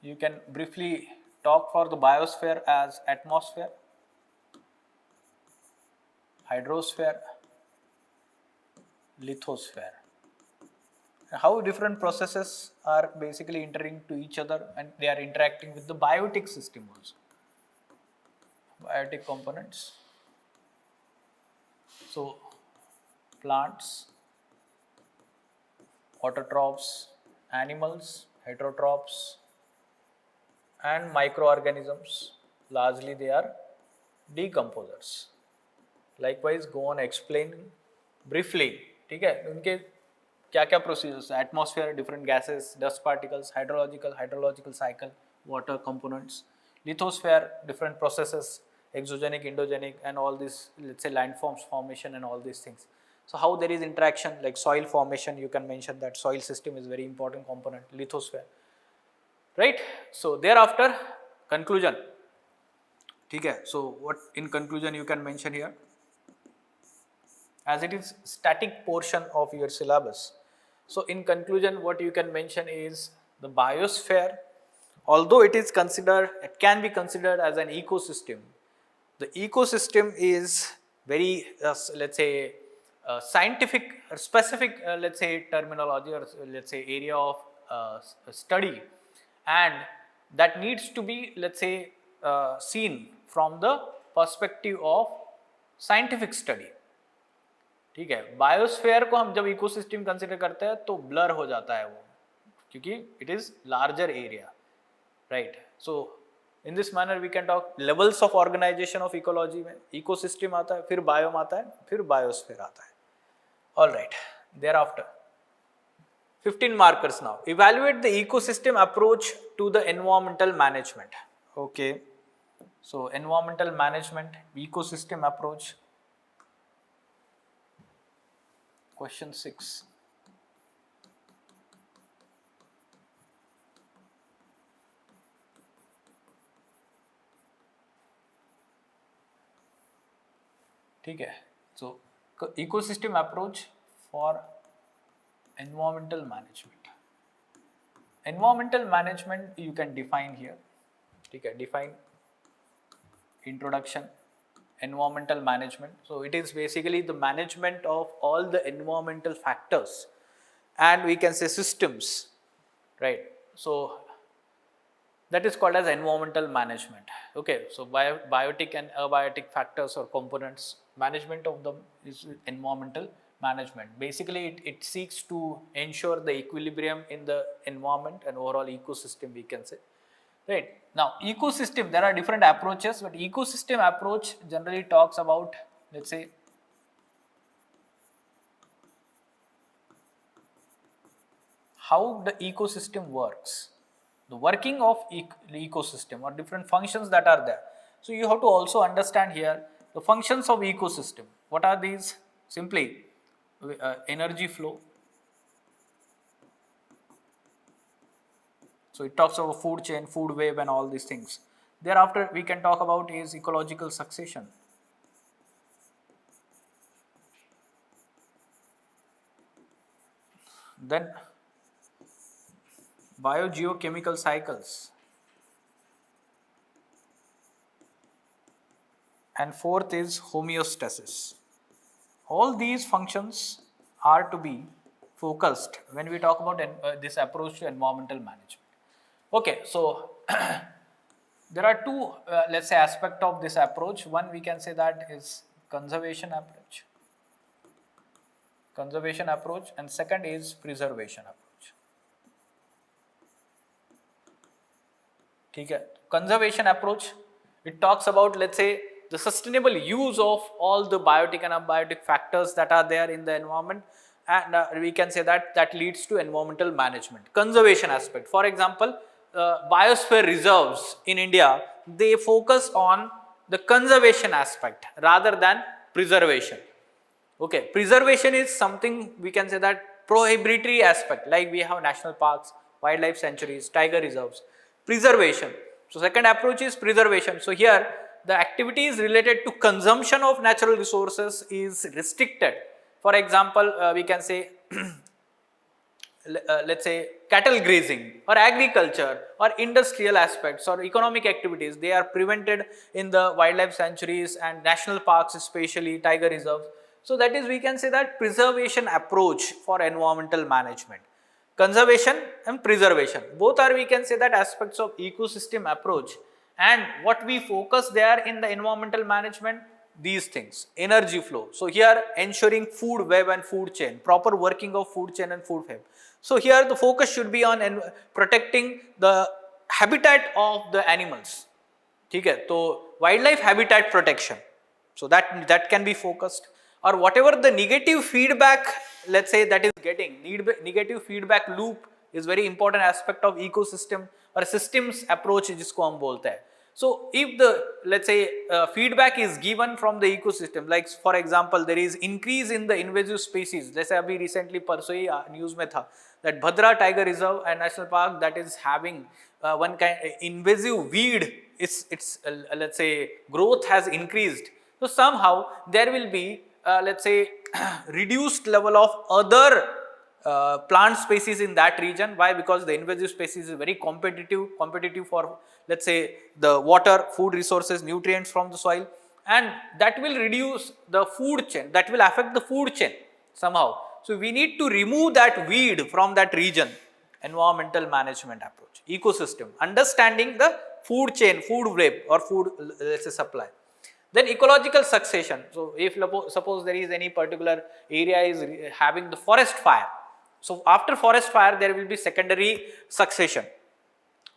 You can briefly talk for the biosphere as atmosphere, hydrosphere, lithosphere. How different processes are basically entering to each other, and they are interacting with the biotic system also. Biotic components. So, plants, autotrophs, animals, heterotrophs, and microorganisms. Largely, they are decomposers. Likewise, go on explaining briefly. ठीक है, उनके क्या-क्या procedures? Atmosphere, different gases, dust particles, hydrological cycle, water components. Lithosphere, different processes, exogenic, endogenic, and all this, let's say landforms formation and all these things. So how there is interaction, like soil formation, you can mention that soil system is very important component, lithosphere, right? So thereafter, conclusion. Okay, so what in conclusion you can mention here? As it is static portion of your syllabus. So in conclusion, what you can mention is the biosphere, although it can be considered as an ecosystem, the ecosystem is very, let's say, scientific or specific, let's say, terminology, or let's say area of study, and that needs to be, let's say, seen from the perspective of scientific study. ठीक है, biosphere को हम जब ecosystem consider करते हैं तो blur हो जाता है वो, क्योंकि it is larger area, right. So in this manner we can talk levels of organisation of ecology में इकोसिस्टम आता है, फिर बायोम आता है, फिर बायोस्फीयर आता है. All right, thereafter 15 markers now. Evaluate the ecosystem approach to the environmental management. Okay, so environmental management, ecosystem approach. Question 6. ठीक है, so ecosystem approach for environmental management. Environmental management you can define here. ठीक है, define introduction. Environmental management, so it is basically the management of all the environmental factors, and we can say systems, right? So that is called as environmental management. Okay, so biotic and abiotic factors or components, management of them is environmental management. Basically it seeks to ensure the equilibrium in the environment and overall ecosystem, we can say, right? Now ecosystem, there are different approaches, but ecosystem approach generally talks about, let's say, how the ecosystem works, the working of the ecosystem, or different functions that are there. So you have to also understand here the functions of ecosystem. What are these? Simply energy flow. So it talks about food chain, food web, and all these things. Thereafter we can talk about is ecological succession. Then biogeochemical cycles. And fourth is homeostasis. All these functions are to be focused when we talk about this approach to environmental management. Okay, so there are two, let's say, aspect of this approach. One, we can say that is conservation approach. Conservation approach, and second is preservation approach. ठीक है, conservation approach, it talks about, let's say, the sustainable use of all the biotic and abiotic factors that are there in the environment, and we can say that leads to environmental management. Conservation aspect, for example, biosphere reserves in India, they focus on the conservation aspect rather than preservation. Okay, preservation is something we can say that prohibitory aspect, like we have national parks, wildlife sanctuaries, tiger reserves. Preservation, so second approach is preservation. So here the activities related to consumption of natural resources is restricted. For example, we can say let's say cattle grazing or agriculture or industrial aspects or economic activities, they are prevented in the wildlife sanctuaries and national parks, especially tiger reserves. So that is, we can say that preservation approach for environmental management. Conservation and preservation, both are, we can say that, aspects of ecosystem approach. And what we focus there in the environmental management, these things, energy flow. So here ensuring food web and food chain, proper working of food chain and food web. So here the focus should be on protecting the habitat of the animals. ठीक है, तो wildlife habitat protection, so that can be focused. Or whatever the negative feedback, let's say, that is getting, negative feedback loop is very important aspect of ecosystem or systems approach जिसको हम बोलते हैं. So if the, let's say, feedback is given from the ecosystem, like for example there is increase in the invasive species, जैसे अभी recently परसों ही news में था that Bhadra Tiger Reserve and National Park that is having one kind invasive weed, its let's say growth has increased. So somehow there will be let's say reduced level of other plant species in that region. Why? Because the invasive species is very competitive for, let's say, the water, food resources, nutrients from the soil, and that will reduce the food chain, that will affect the food chain somehow. So we need to remove that weed from that region. Environmental management approach, ecosystem, understanding the food chain, food web or food, let's say, supply. Then ecological succession. So if suppose there is any particular area is having the forest fire, so after forest fire there will be secondary succession.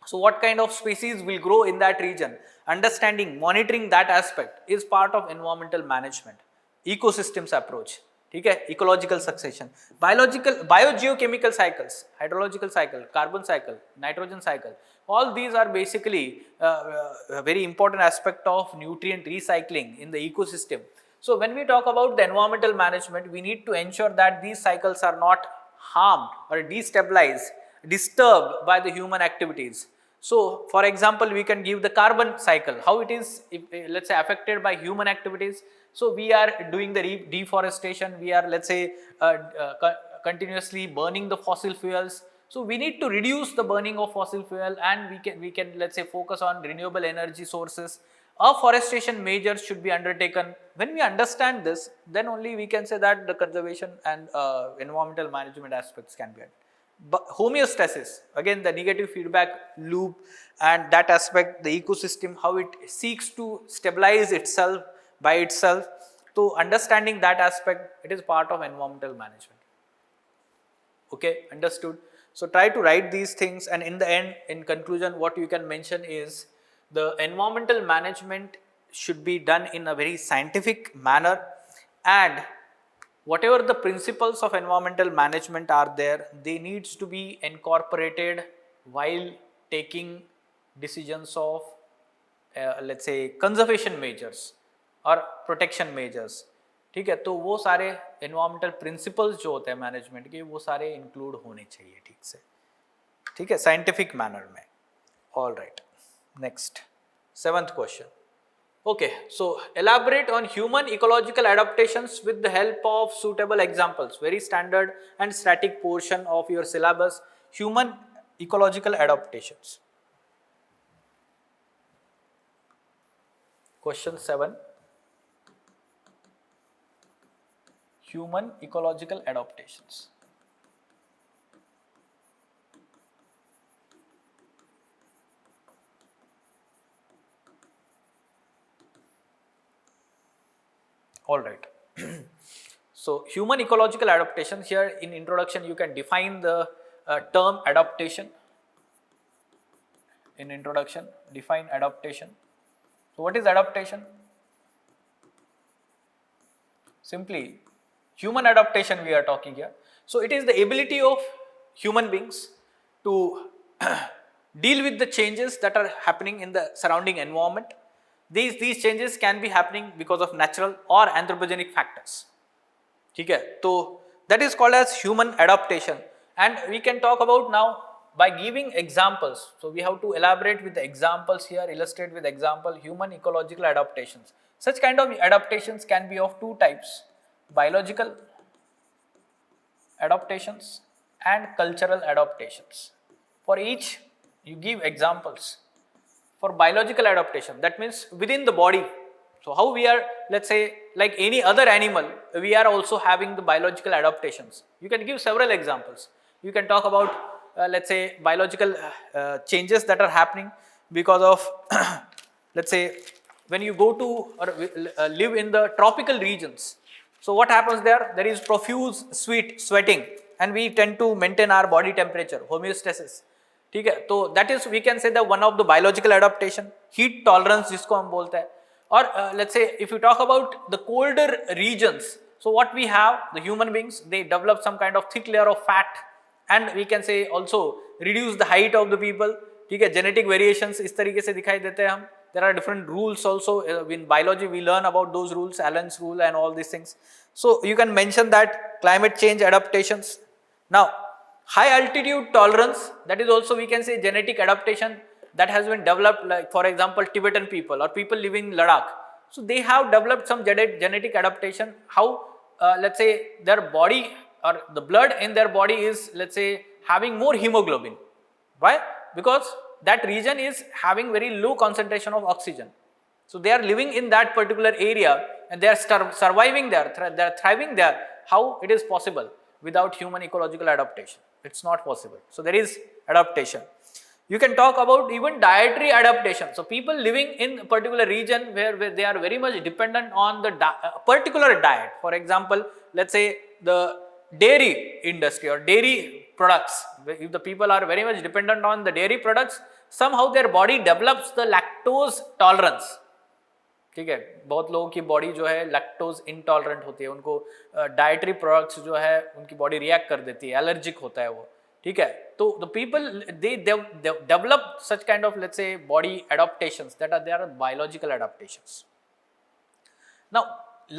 So what kind of species will grow in that region? Understanding, monitoring that aspect is part of environmental management, ecosystems approach. Okay? Ecological succession, biogeochemical cycles, hydrological cycle, carbon cycle, nitrogen cycle. All these are basically a very important aspect of nutrient recycling in the ecosystem. So when we talk about the environmental management, we need to ensure that these cycles are not harmed or destabilized, disturbed by the human activities. So for example, we can give the carbon cycle, how it is, if, let's say, affected by human activities. So we are doing the deforestation, we are, let's say, continuously burning the fossil fuels. So we need to reduce the burning of fossil fuel, and we can let's say focus on renewable energy sources. Afforestation measures should be undertaken. When we understand this, then only we can say that the conservation and environmental management aspects can be added. But homeostasis, again the negative feedback loop and that aspect, the ecosystem, how it seeks to stabilize itself by itself. So understanding that aspect, it is part of environmental management. Okay, understood. So try to write these things, and in the end, in conclusion, what you can mention is the environmental management should be done in a very scientific manner, and whatever the principles of environmental management are there, they needs to be incorporated while taking decisions of let's say conservation measures और protection measures. ठीक है, तो वो सारे environmental principles जो होते हैं management के, वो सारे इंक्लूड होने चाहिए ठीक से, ठीक है, साइंटिफिक मैनर में. All right, next 7th question. Okay, so elaborate on human ecological adaptations with the help of suitable examples. Very standard and static portion of your syllabus, human ecological adaptations. Question 7. Human ecological adaptations. All right. So human ecological adaptation, here in introduction you can define the term adaptation. In introduction, define adaptation. So what is adaptation? Simply human adaptation we are talking here. So it is the ability of human beings to deal with the changes that are happening in the surrounding environment. These changes can be happening because of natural or anthropogenic factors. Okay, so that is called as human adaptation, and we can talk about now by giving examples. So we have to elaborate with the examples here, illustrate with example human ecological adaptations. Such kind of adaptations can be of two types: biological adaptations and cultural adaptations. For each you give examples. For biological adaptation, that means within the body. So how we are, let's say, like any other animal, we are also having the biological adaptations. You can give several examples. You can talk about let's say biological changes that are happening because of let's say when you go to or live in the tropical regions. So what happens there? There is profuse sweating, and we tend to maintain our body temperature, homeostasis. ठीक है, तो that is we can say the one of the biological adaptation, heat tolerance जिसको हम बोलते हैं. और let's say if you talk about the colder regions, so what we have, the human beings, they develop some kind of thick layer of fat, and we can say also reduce the height of the people. ठीक है, genetic variations इस तरीके से दिखाई देते हैं हम. There are different rules also in biology, we learn about those rules, Allen's rule and all these things. So you can mention that climate change adaptations. Now high altitude tolerance, that is also we can say genetic adaptation that has been developed, like for example Tibetan people or people living in Ladakh. So they have developed some genetic adaptation, how let's say their body or the blood in their body is, let's say, having more hemoglobin. Why? Because that region is having very low concentration of oxygen. So they are living in that particular area and they are surviving there, they are thriving there. How it is possible without human ecological adaptation? It's not possible. So there is adaptation. You can talk about even dietary adaptation. So people living in a particular region where they are very much dependent on the particular diet. For example, let's say the dairy industry or dairy products. If the people are very much dependent on the dairy products, somehow their body develops the lactose tolerance. ठीक है, बहुत लोगों की body जो है lactose intolerant होती है, उनको डाइटरी प्रोडक्ट्स जो है उनकी बॉडी रिएक्ट कर देती है, एलर्जिक होता है वो. ठीक है, तो the people they develop such kind of, let's say, body adaptations that are there, biological adaptations. Now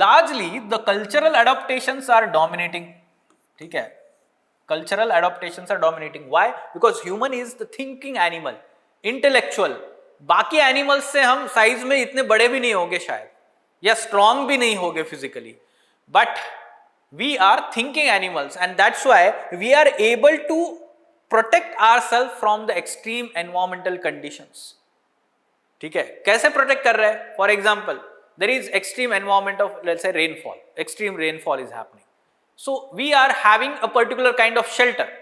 largely the cultural adaptations are dominating. ठीक है, cultural adaptations are dominating. Why? Because human is the thinking animal, intellectual. बाकी animals से हम size में इतने बड़े भी नहीं होंगे शायद, या स्ट्रॉन्ग भी नहीं होंगे physically, but we are thinking animals and that's why we are able to protect ourselves from the extreme environmental conditions. ठीक है, कैसे प्रोटेक्ट कर रहे हैं? For example, there is extreme environment of, let's say, rainfall, extreme rainfall is happening. So we are having a particular kind of shelter.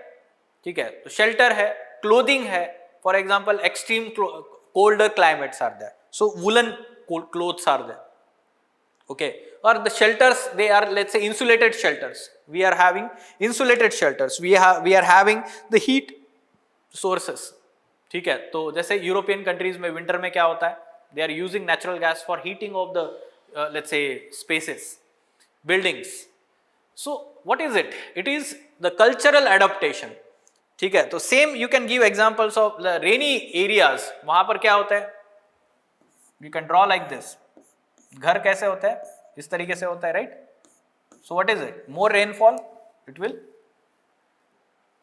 ठीक है, तो shelter है, क्लोथिंग है. For example, extreme colder climates are there, so woolen clothes are there. Okay, or the shelters, they are, let's say, insulated shelters. We are having insulated shelters. We are having the heat sources. ठीक है, तो जैसे European countries में winter में क्या होता है, they are using natural gas for heating of the let's say spaces, buildings. So what is it? It is the cultural adaptation. ठीक है, तो same you can give examples of the rainy areas. वहां पर क्या होता है, you can draw like this. घर कैसे होता है? इस तरीके से होता है, right? So what is it? More rainfall, it will.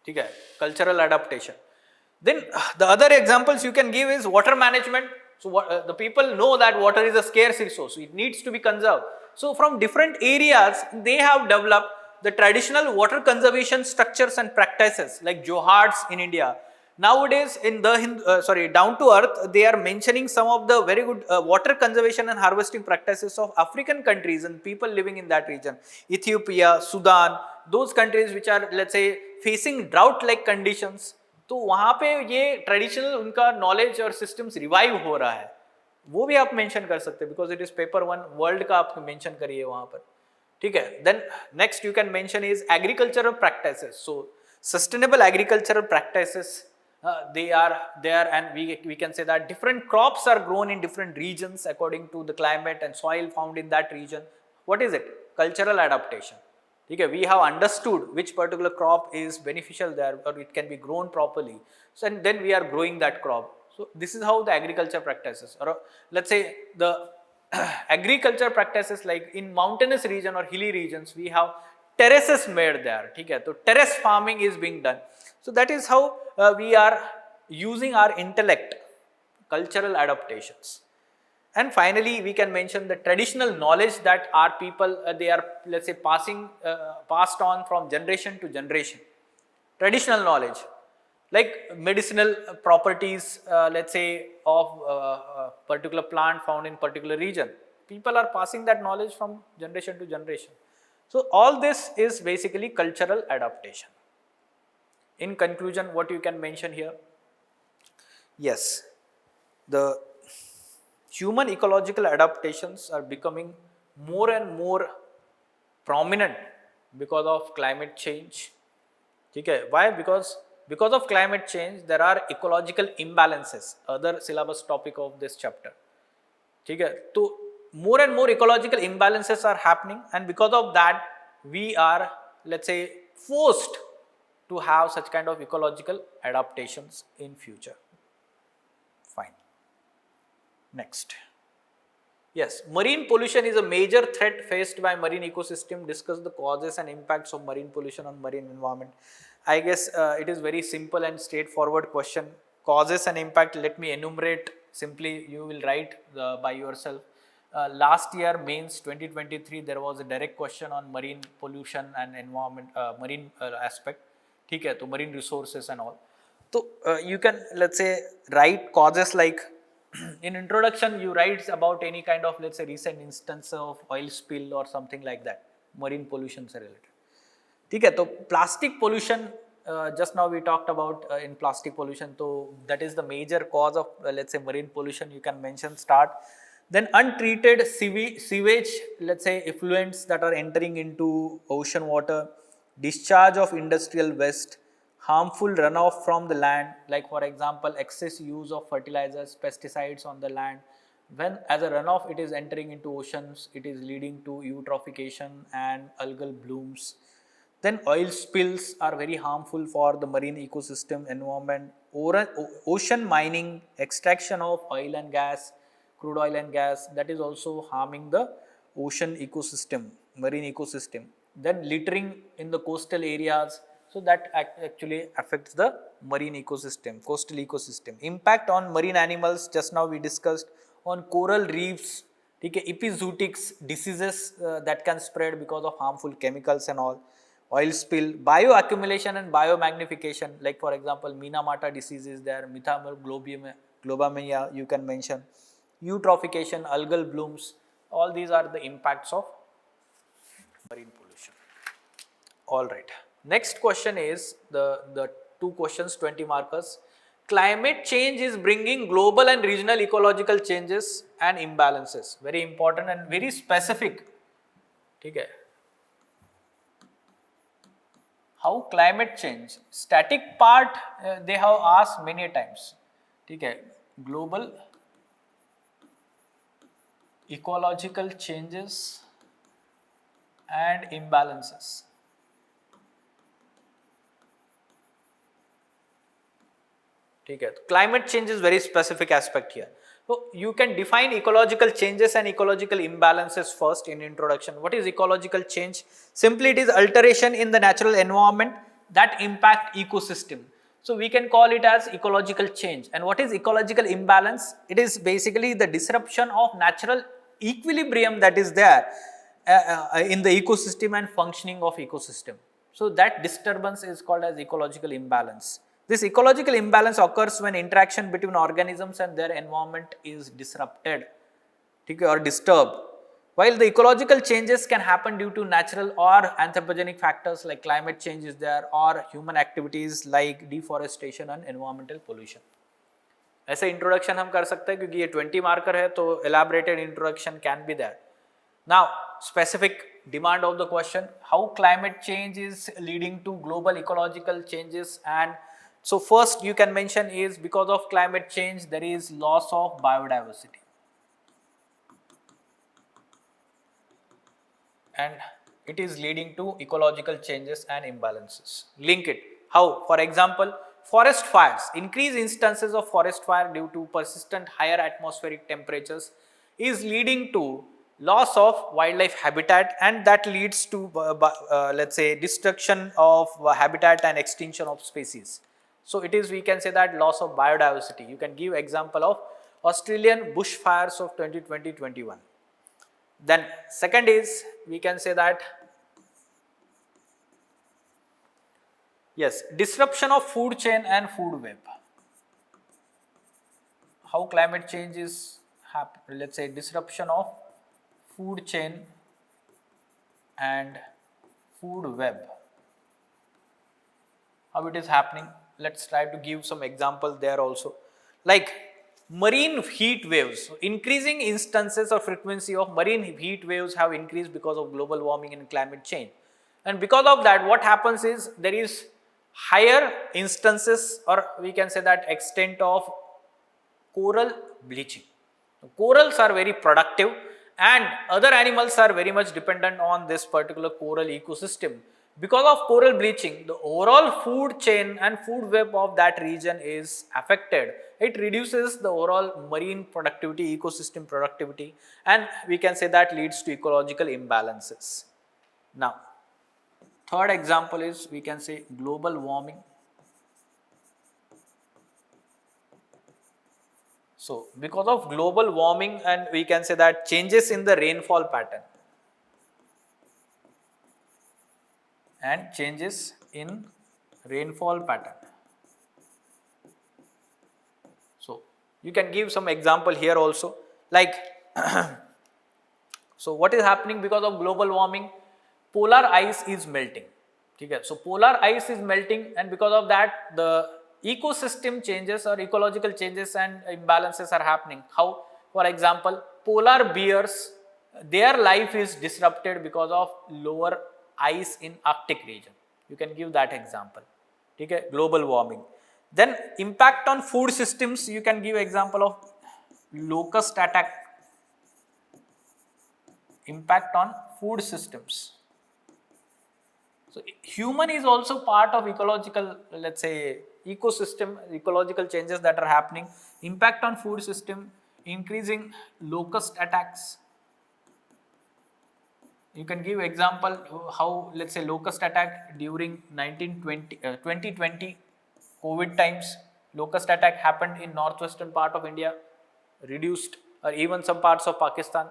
ठीक है, cultural adaptation. Then the other examples you can give is water management. So the people know that water is a scarce resource, it needs to be conserved. So from different areas they have developed the traditional water conservation structures and practices like johards in India. Nowadays in the down to earth, they are mentioning some of the very good water conservation and harvesting practices of African countries and people living in that region. Ethiopia, Sudan, those countries which are, let's say, facing drought like conditions. तो वहाँ पे ये traditional उनका knowledge और systems revive हो रहा है, वो भी आप mention कर सकते हैं, because it is paper 1 world का आप mention करिए वहाँ पर. ठीक है, then next you can mention is agricultural practices. So sustainable agricultural practices, they are there, and we can say that different crops are grown in different regions according to the climate and soil found in that region. What is it? Cultural adaptation. ठीक है, we have understood which particular crop is beneficial there or it can be grown properly, so and then we are growing that crop. So this is how the agriculture practices, or let's say the agriculture practices like in mountainous region or hilly regions, we have terraces made there. ठीक है, तो terrace farming is being done. So that is how we are using our intellect, cultural adaptations. And finally we can mention the traditional knowledge that our people they are, let's say, passed on from generation to generation. Traditional knowledge like medicinal properties, let's say, of particular plant found in particular region. People are passing that knowledge from generation to generation. So all this is basically cultural adaptation. In conclusion, what you can mention here? Yes, the human ecological adaptations are becoming more and more prominent because of climate change. ठीक है, why? Because of climate change, there are ecological imbalances, other syllabus topic of this chapter. ठीक है, तो more and more ecological imbalances are happening, and because of that, we are, let's say, forced to have such kind of ecological adaptations in future. Fine. Next. Yes, marine pollution is a major threat faced by marine ecosystem. Discuss the causes and impacts of marine pollution on marine environment. I guess it is very simple and straightforward question. Causes and impact, let me enumerate simply, you will write by yourself. last year mains 2023 there was a direct question on marine pollution and environment, marine aspect. ठीक है, तो marine resources and all. So you can, let's say, write causes like in introduction you write about any kind of, let's say, recent instance of oil spill or something like that, marine pollution से related. ठीक है, तो plastic pollution, just now we talked about in plastic pollution, so that is the major cause of, let's say, marine pollution, you can mention start. Then untreated sewage, let's say, effluents that are entering into ocean water, discharge of industrial waste, harmful runoff from the land, like for example excess use of fertilizers, pesticides on the land. When as a runoff it is entering into oceans, it is leading to eutrophication and algal blooms. Then oil spills are very harmful for the marine ecosystem environment. Ocean mining, extraction of oil and gas, crude oil and gas, that is also harming the ocean ecosystem, marine ecosystem. Then littering in the coastal areas, so that actually affects the marine ecosystem, coastal ecosystem. Impact on marine animals, just now we discussed, on coral reefs, okay, epizootics, diseases that can spread because of harmful chemicals and all. Oil spill, bioaccumulation and biomagnification, like for example Minamata disease is there, globamia you can mention, eutrophication, algal blooms, all these are the impacts of marine pollution. All right, next question is the two questions, 20 markers. Climate change is bringing global and regional ecological changes and imbalances, very important and very specific. ठीक है, how climate change, static part they have asked many times, ठीक है, global ecological changes and imbalances. ठीक है, तो climate change is very specific aspect here. So you can define ecological changes and ecological imbalances first in introduction. What is ecological change? Simply it is alteration in the natural environment that impact ecosystem. So we can call it as ecological change. And what is ecological imbalance? It is basically the disruption of natural equilibrium that is there in the ecosystem and functioning of ecosystem. So that disturbance is called as ecological imbalance. This ecological imbalance occurs when interaction between organisms and their environment is disrupted or disturbed. While the ecological changes can happen due to natural or anthropogenic factors like climate change is there, or human activities like deforestation and environmental pollution. ऐसे introduction हम कर सकते हैं क्योंकि ये 20 marker है, तो elaborated introduction can be there. Now, specific demand of the question, how climate change is leading to global ecological changes. And so first you can mention is because of climate change there is loss of biodiversity. And it is leading to ecological changes and imbalances. Link it. How? For example, forest fires. Increased instances of forest fire due to persistent higher atmospheric temperatures is leading to loss of wildlife habitat, and that leads to let's say destruction of habitat and extinction of species. So it is, we can say that loss of biodiversity. You can give example of Australian bushfires of 2020-21. Then second is, we can say that yes, disruption of food chain and food web. How climate change is happening, let's say disruption of food chain and food web. How it is happening? Let's try to give some example there also. Like marine heat waves, increasing instances or frequency of marine heat waves have increased because of global warming and climate change. And because of that, what happens is there is higher instances, or we can say that extent of coral bleaching. Corals are very productive and other animals are very much dependent on this particular coral ecosystem. Because of coral bleaching, the overall food chain and food web of that region is affected. It reduces the overall marine productivity, ecosystem productivity, and we can say that leads to ecological imbalances. Now, third example is, we can say global warming. So because of global warming, and we can say that changes in the rainfall pattern and changes in rainfall pattern. So you can give some example here also, like so what is happening because of global warming? Polar ice is melting. Okay, so polar ice is melting, and because of that the ecosystem changes or ecological changes and imbalances are happening. How? For example, polar bears, their life is disrupted because of lower ice in Arctic region. You can give that example. Okay, global warming. Then impact on food systems, you can give example of locust attack, impact on food systems. So human is also part of ecological, let's say, ecosystem, ecological changes that are happening. Impact on food system, increasing locust attacks. You can give example how, let's say, locust attack during 2020 COVID times. Locust attack happened in northwestern part of India, reduced, or even some parts of Pakistan.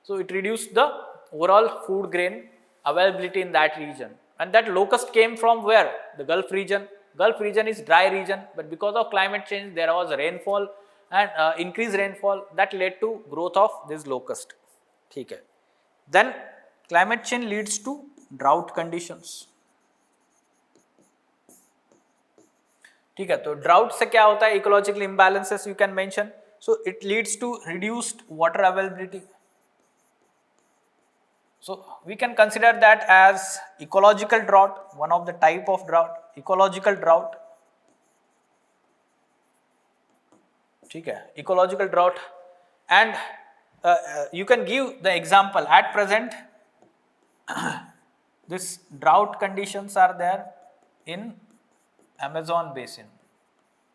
So it reduced the overall food grain availability in that region. And that locust came from where? The Gulf region. Gulf region is dry region, but because of climate change, there was rainfall and increased rainfall that led to growth of this locust. Okay. Then climate change leads to drought conditions. ठीक है, तो drought से क्या होता है? Ecological imbalances you can mention. So it leads to reduced water availability. So we can consider that as ecological drought, one of the type of drought, ecological drought. ठीक है, ecological drought. And you can give the example at present. This drought conditions are there in Amazon basin.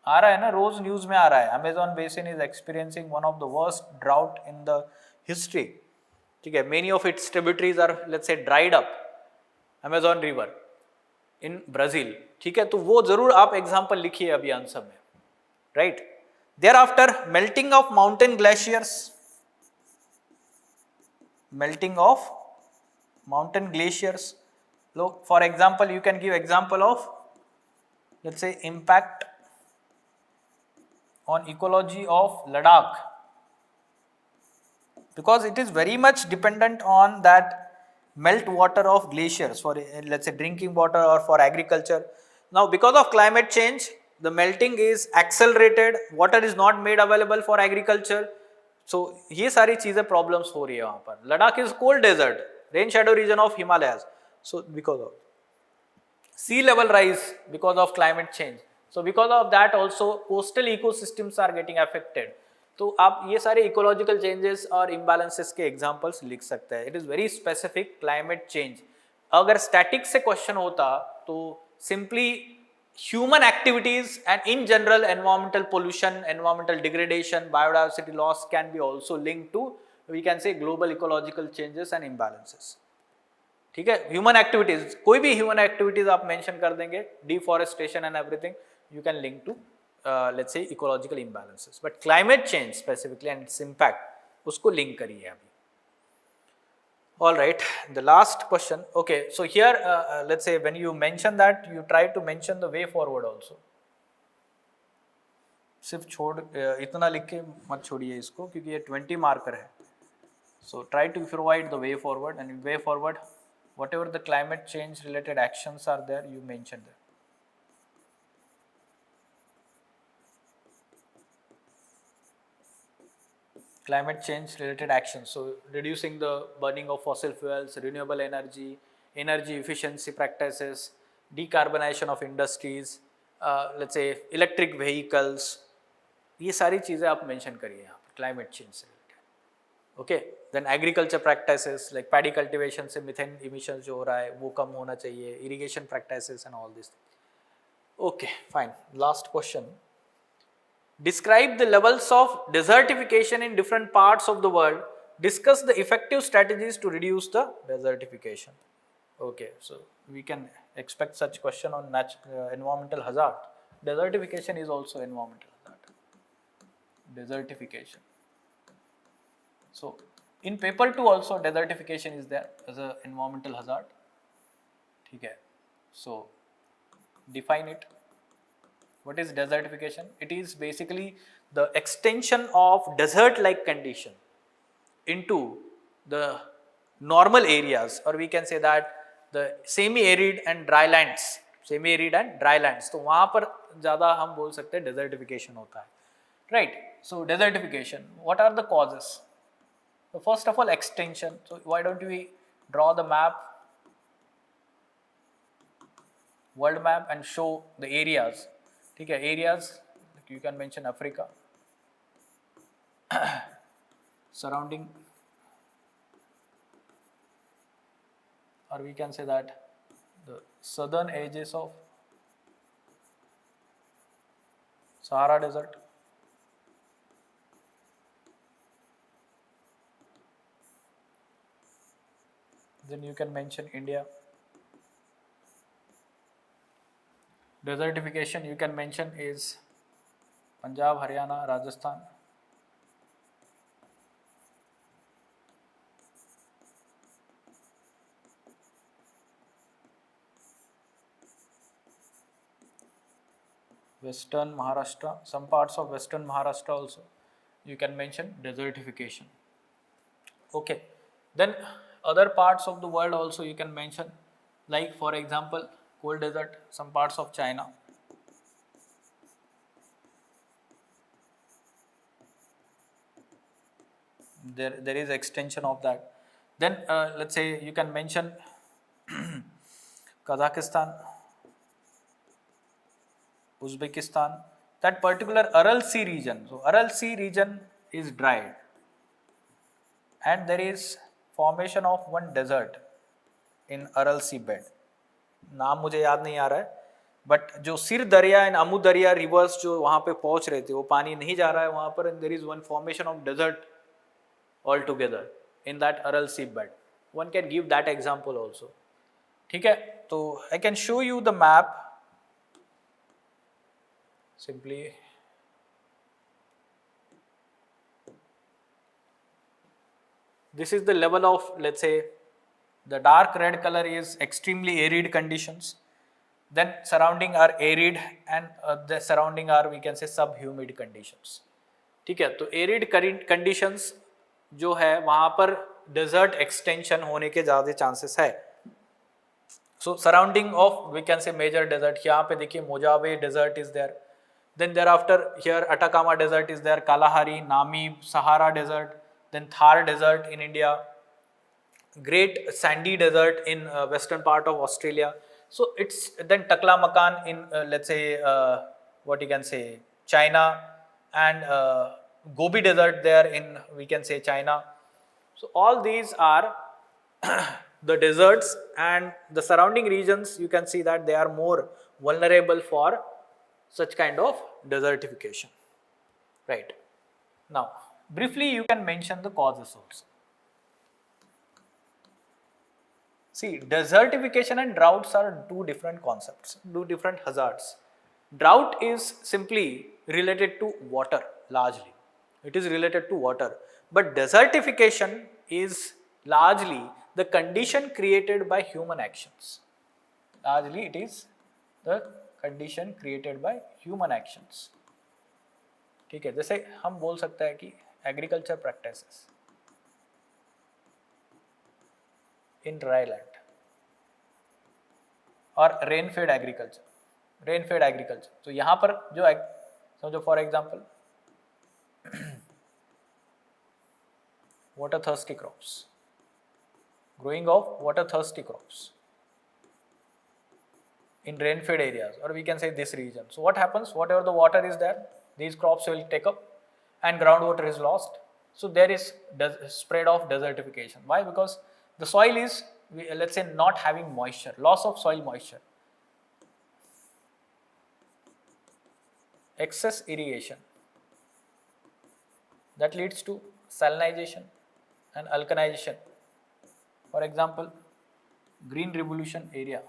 आ रहा है ना, रोज news में आ रहा है, Amazon basin is experiencing one of the worst drought in the history. ठीक है, many of its tributaries are, let's say, dried up. Amazon river in Brazil. ठीक है, तो वो जरूर आप एग्जाम्पल लिखिए अभी आंसर में, right? Thereafter, melting of mountain glaciers. Melting of mountain glaciers. Look, for example, you can give example of, let's say, impact on ecology of Ladakh, because it is very much dependent on that melt water of glaciers for, let's say, drinking water or for agriculture. Now because of climate change, the melting is accelerated, water is not made available for agriculture. So ये सारी चीजें problems हो रही है वहां पर. Ladakh is cold desert, rain shadow region of Himalayas. So because of sea level rise, because of climate change, so because of that also coastal ecosystems are getting affected. तो आप ये सारे इकोलॉजिकल चेंजेस और इम्बैलेंसेस के एग्जांपल्स लिख सकते हैं. It is very specific climate change. अगर स्टैटिक से क्वेश्चन होता तो simply human activities and in general environmental pollution, environmental degradation, biodiversity loss can be also linked to, we can say, global ecological changes and imbalances. ठीक है, human activities, कोई भी human activities आप mention कर देंगे, deforestation and everything, you can link to let's say ecological imbalances. But climate change specifically and its impact, उसको link करिए अभी. All right, the last question. Okay, so here let's say when you mention that, you try to mention the way forward also. सिर्फ छोड़ इतना लिख के मत छोड़िए इसको, क्योंकि ये 20 मार्कर है. So try to provide the way forward, and in way forward whatever the climate change related actions are there, you mention them. Climate change related actions, so reducing the burning of fossil fuels, renewable energy, energy efficiency practices, decarbonization of industries, let's say electric vehicles, ये सारी चीज़ें आप mention करिए यहाँ पर climate change से related. Okay, then agriculture practices like paddy cultivation से methane emission जो हो रहा है वो कम होना चाहिए, irrigation practices and all this. Okay fine, last question. Describe the levels of desertification in different parts of the world. Discuss the effective strategies to reduce the desertification. Okay, so we can expect such question on environmental hazard. Desertification is also environmental hazard. desertification. So in paper 2 also desertification is there as a environmental hazard. Okay. So define it. What is desertification? It is basically the extension of desert-like condition into the normal areas, or we can say that the semi-arid and dry lands. तो वहाँ पर ज़्यादा हम बोल सकते हैं desertification होता है, right? So desertification, what are the causes? So first of all, extension. So why don't we draw the map, world map, and show the areas? ठीक है, areas you can mention Africa, surrounding, or we can say that the southern edges of Sahara Desert. Then you can mention India. Desertification you can mention is Punjab, Haryana, Rajasthan. Western Maharashtra, some parts of Western Maharashtra also you can mention desertification. Okay, then other parts of the world also you can mention, like for example cold desert, some parts of China. There is extension of that. Then let's say you can mention Kazakhstan, Uzbekistan, that particular Aral Sea region. So Aral Sea region is dry, and there is formation of one desert in Aral Sea bed. नाम मुझे याद नहीं आ रहा है, but जो सिर दरिया and Amu दरिया रिवर्स जो वहाँ पे पहुँच रहे थे, वो पानी नहीं जा रहा है वहाँ पर, and there is one formation of desert all together in that Aral sea bed. One can give that example also. ठीक है, तो I can show you the map simply. This is the level of, let's say, the dark red color is extremely arid conditions, then surrounding are arid, and the surrounding are, we can say, subhumid conditions. ठीक है, तो arid conditions जो है वहाँ पर desert extension होने के ज़्यादा chances है. So surrounding of, we can say, major desert, यहाँ पे देखिए Mojave desert is there. Then thereafter here Atacama desert is there, Kalahari, Namib, Sahara desert, then Thar desert in India, Great Sandy desert in western part of Australia. So it's then Taklamakan in let's say what you can say China, and Gobi desert there in, we can say, China. So all these are the deserts, and the surrounding regions you can see that they are more vulnerable for such kind of desertification, right? Now briefly you can mention the causes also. See, desertification and droughts are two different concepts, two different hazards. Drought is simply related to water largely. It is related to water. But desertification is largely the condition created by human actions. Largely it is the condition created by human actions. ठीक है, जैसे हम बोल सकते हैं कि agriculture practices in dry land और rain fed agriculture. तो यहाँ पर जो समझो for example water thirsty crops, growing of water thirsty crops in rain fed areas, or we can say this region. So what happens, whatever the water is there, these crops will take up and groundwater is lost. So there is spread of desertification. Why? Because the soil is, let's say, not having moisture, loss of soil moisture. Excess irrigation, that leads to salinization and alkalinization. For example, Green Revolution area,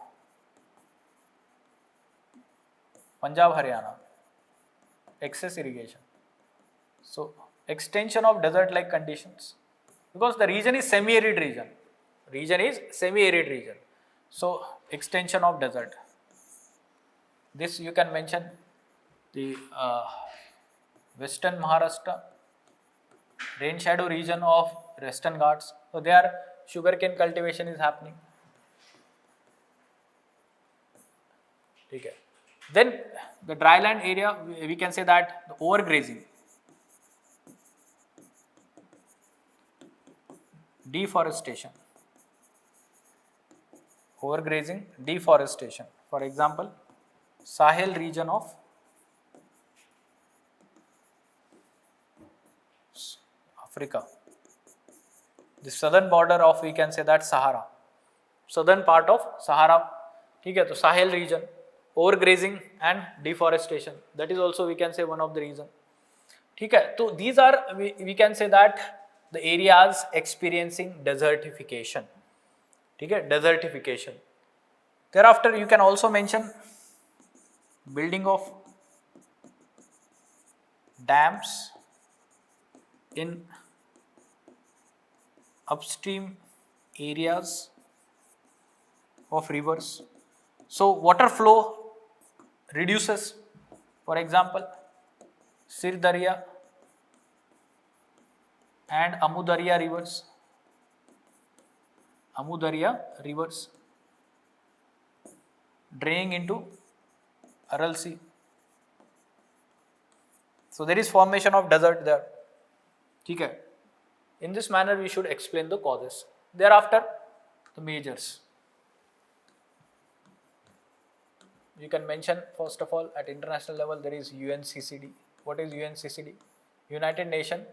Punjab, Haryana, excess irrigation. So extension of desert-like conditions, because the region is semi-arid region. Region is semi-arid region. So extension of desert. This you can mention the Western Maharashtra, rain shadow region of Western Ghats. So there sugarcane cultivation is happening. Okay. Then the dryland area, we can say that the overgrazing, deforestation, overgrazing, deforestation. For example, Sahel region of Africa, the southern border of, we can say that Sahara, southern part of Sahara. ठीक है, तो Sahel region, overgrazing and deforestation, that is also we can say one of the reason. ठीक है, तो these are we can say that the areas experiencing desertification. ठीक है, desertification. Thereafter you can also mention building of dams in upstream areas of rivers. So water flow reduces. For example, Sir Darya and Amu Darya rivers. Amu Darya rivers draining into Aral Sea. So there is formation of desert there. Okay. In this manner we should explain the causes. Thereafter the measures. You can mention first of all at international level there is UNCCD. What is UNCCD? United Nations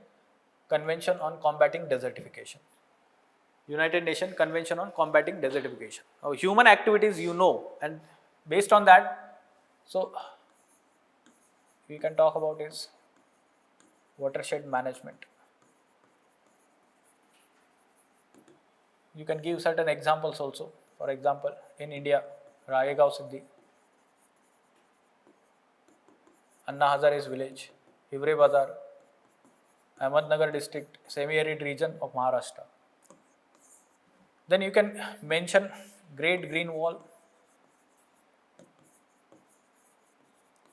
Convention on Combating Desertification. United Nations Convention on Combating Desertification. Now human activities you know, and based on that, so we can talk about is watershed management. You can give certain examples also. For example, in India, Rayagaon Siddhi, Anna Hazare's village, Hivre Bazar, Ahmednagar district, semi-arid region of Maharashtra. Then you can mention Great Green Wall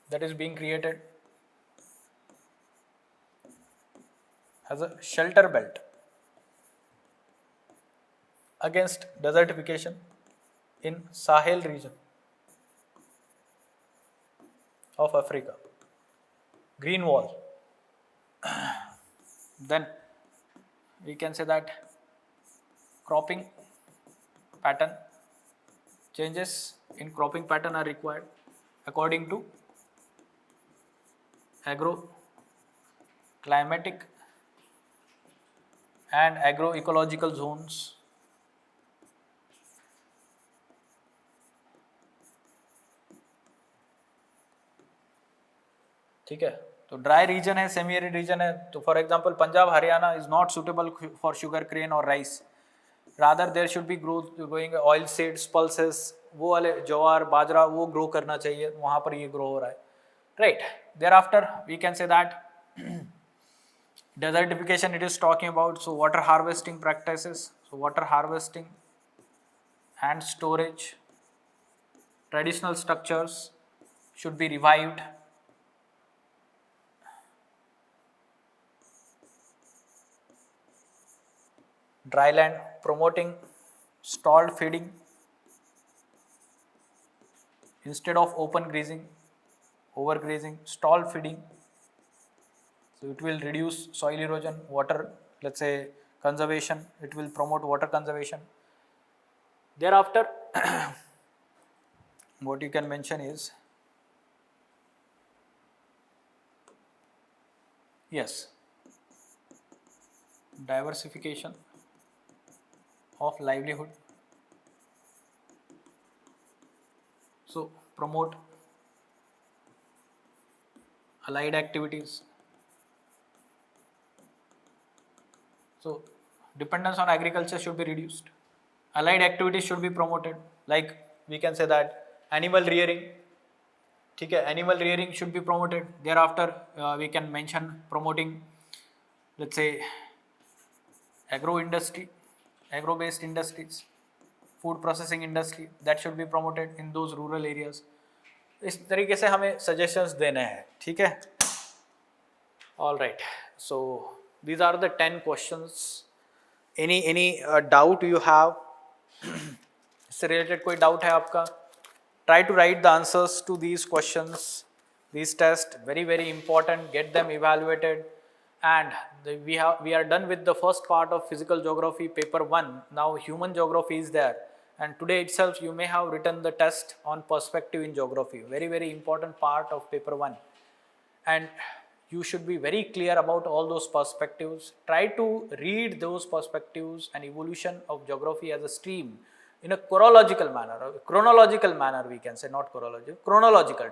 that is being created as a shelter belt against desertification in Sahel region of Africa. Green Wall. Then we can say that cropping pattern, changes in cropping pattern are required according to agro climatic and agroecological zones. ठीक है, तो dry region है, semi arid region है, तो for example Punjab Haryana is not suitable for sugarcane और rice, rather there should be growing oil seeds, pulses, वो वाले ज्वार बाजरा वो ग्रो करना चाहिए, वहाँ पर ये ग्रो हो रहा है, right. Thereafter we can say that desertification it is talking about, so water harvesting practices, so water harvesting and storage, traditional structures should be revived. Dryland, promoting stalled feeding instead of open grazing, overgrazing, stalled feeding. So it will reduce soil erosion, water, let's say conservation, it will promote water conservation. Thereafter, what you can mention is, yes, diversification of livelihood. So promote allied activities. So dependence on agriculture should be reduced. Allied activities should be promoted, like we can say that animal rearing, ठीक है, animal rearing should be promoted. Thereafter we can mention promoting, let's say agro industry, agro based industries, food processing industry, that should be promoted in those rural areas. इस तरीके से हमें suggestions देने हैं. ठीक है, all right, so these are the 10 questions. any doubt you have? इससे related कोई doubt है आपका? Try to write the answers to these questions. These tests very very important, get them evaluated. And we are done with the first part of physical geography paper 1. Now human geography is there, and today itself you may have written the test on perspective in geography, very very important part of paper 1, and you should be very clear about all those perspectives. Try to read those perspectives and evolution of geography as a stream in a chronological manner, we can say, not chronological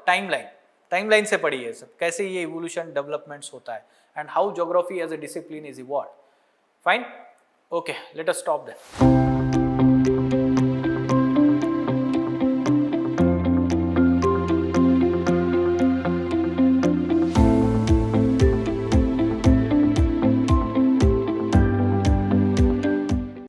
timeline से पढ़िए सब, कैसे ये evolution developments होता है, and how geography as a discipline is evolved. Fine? Okay, let us stop there.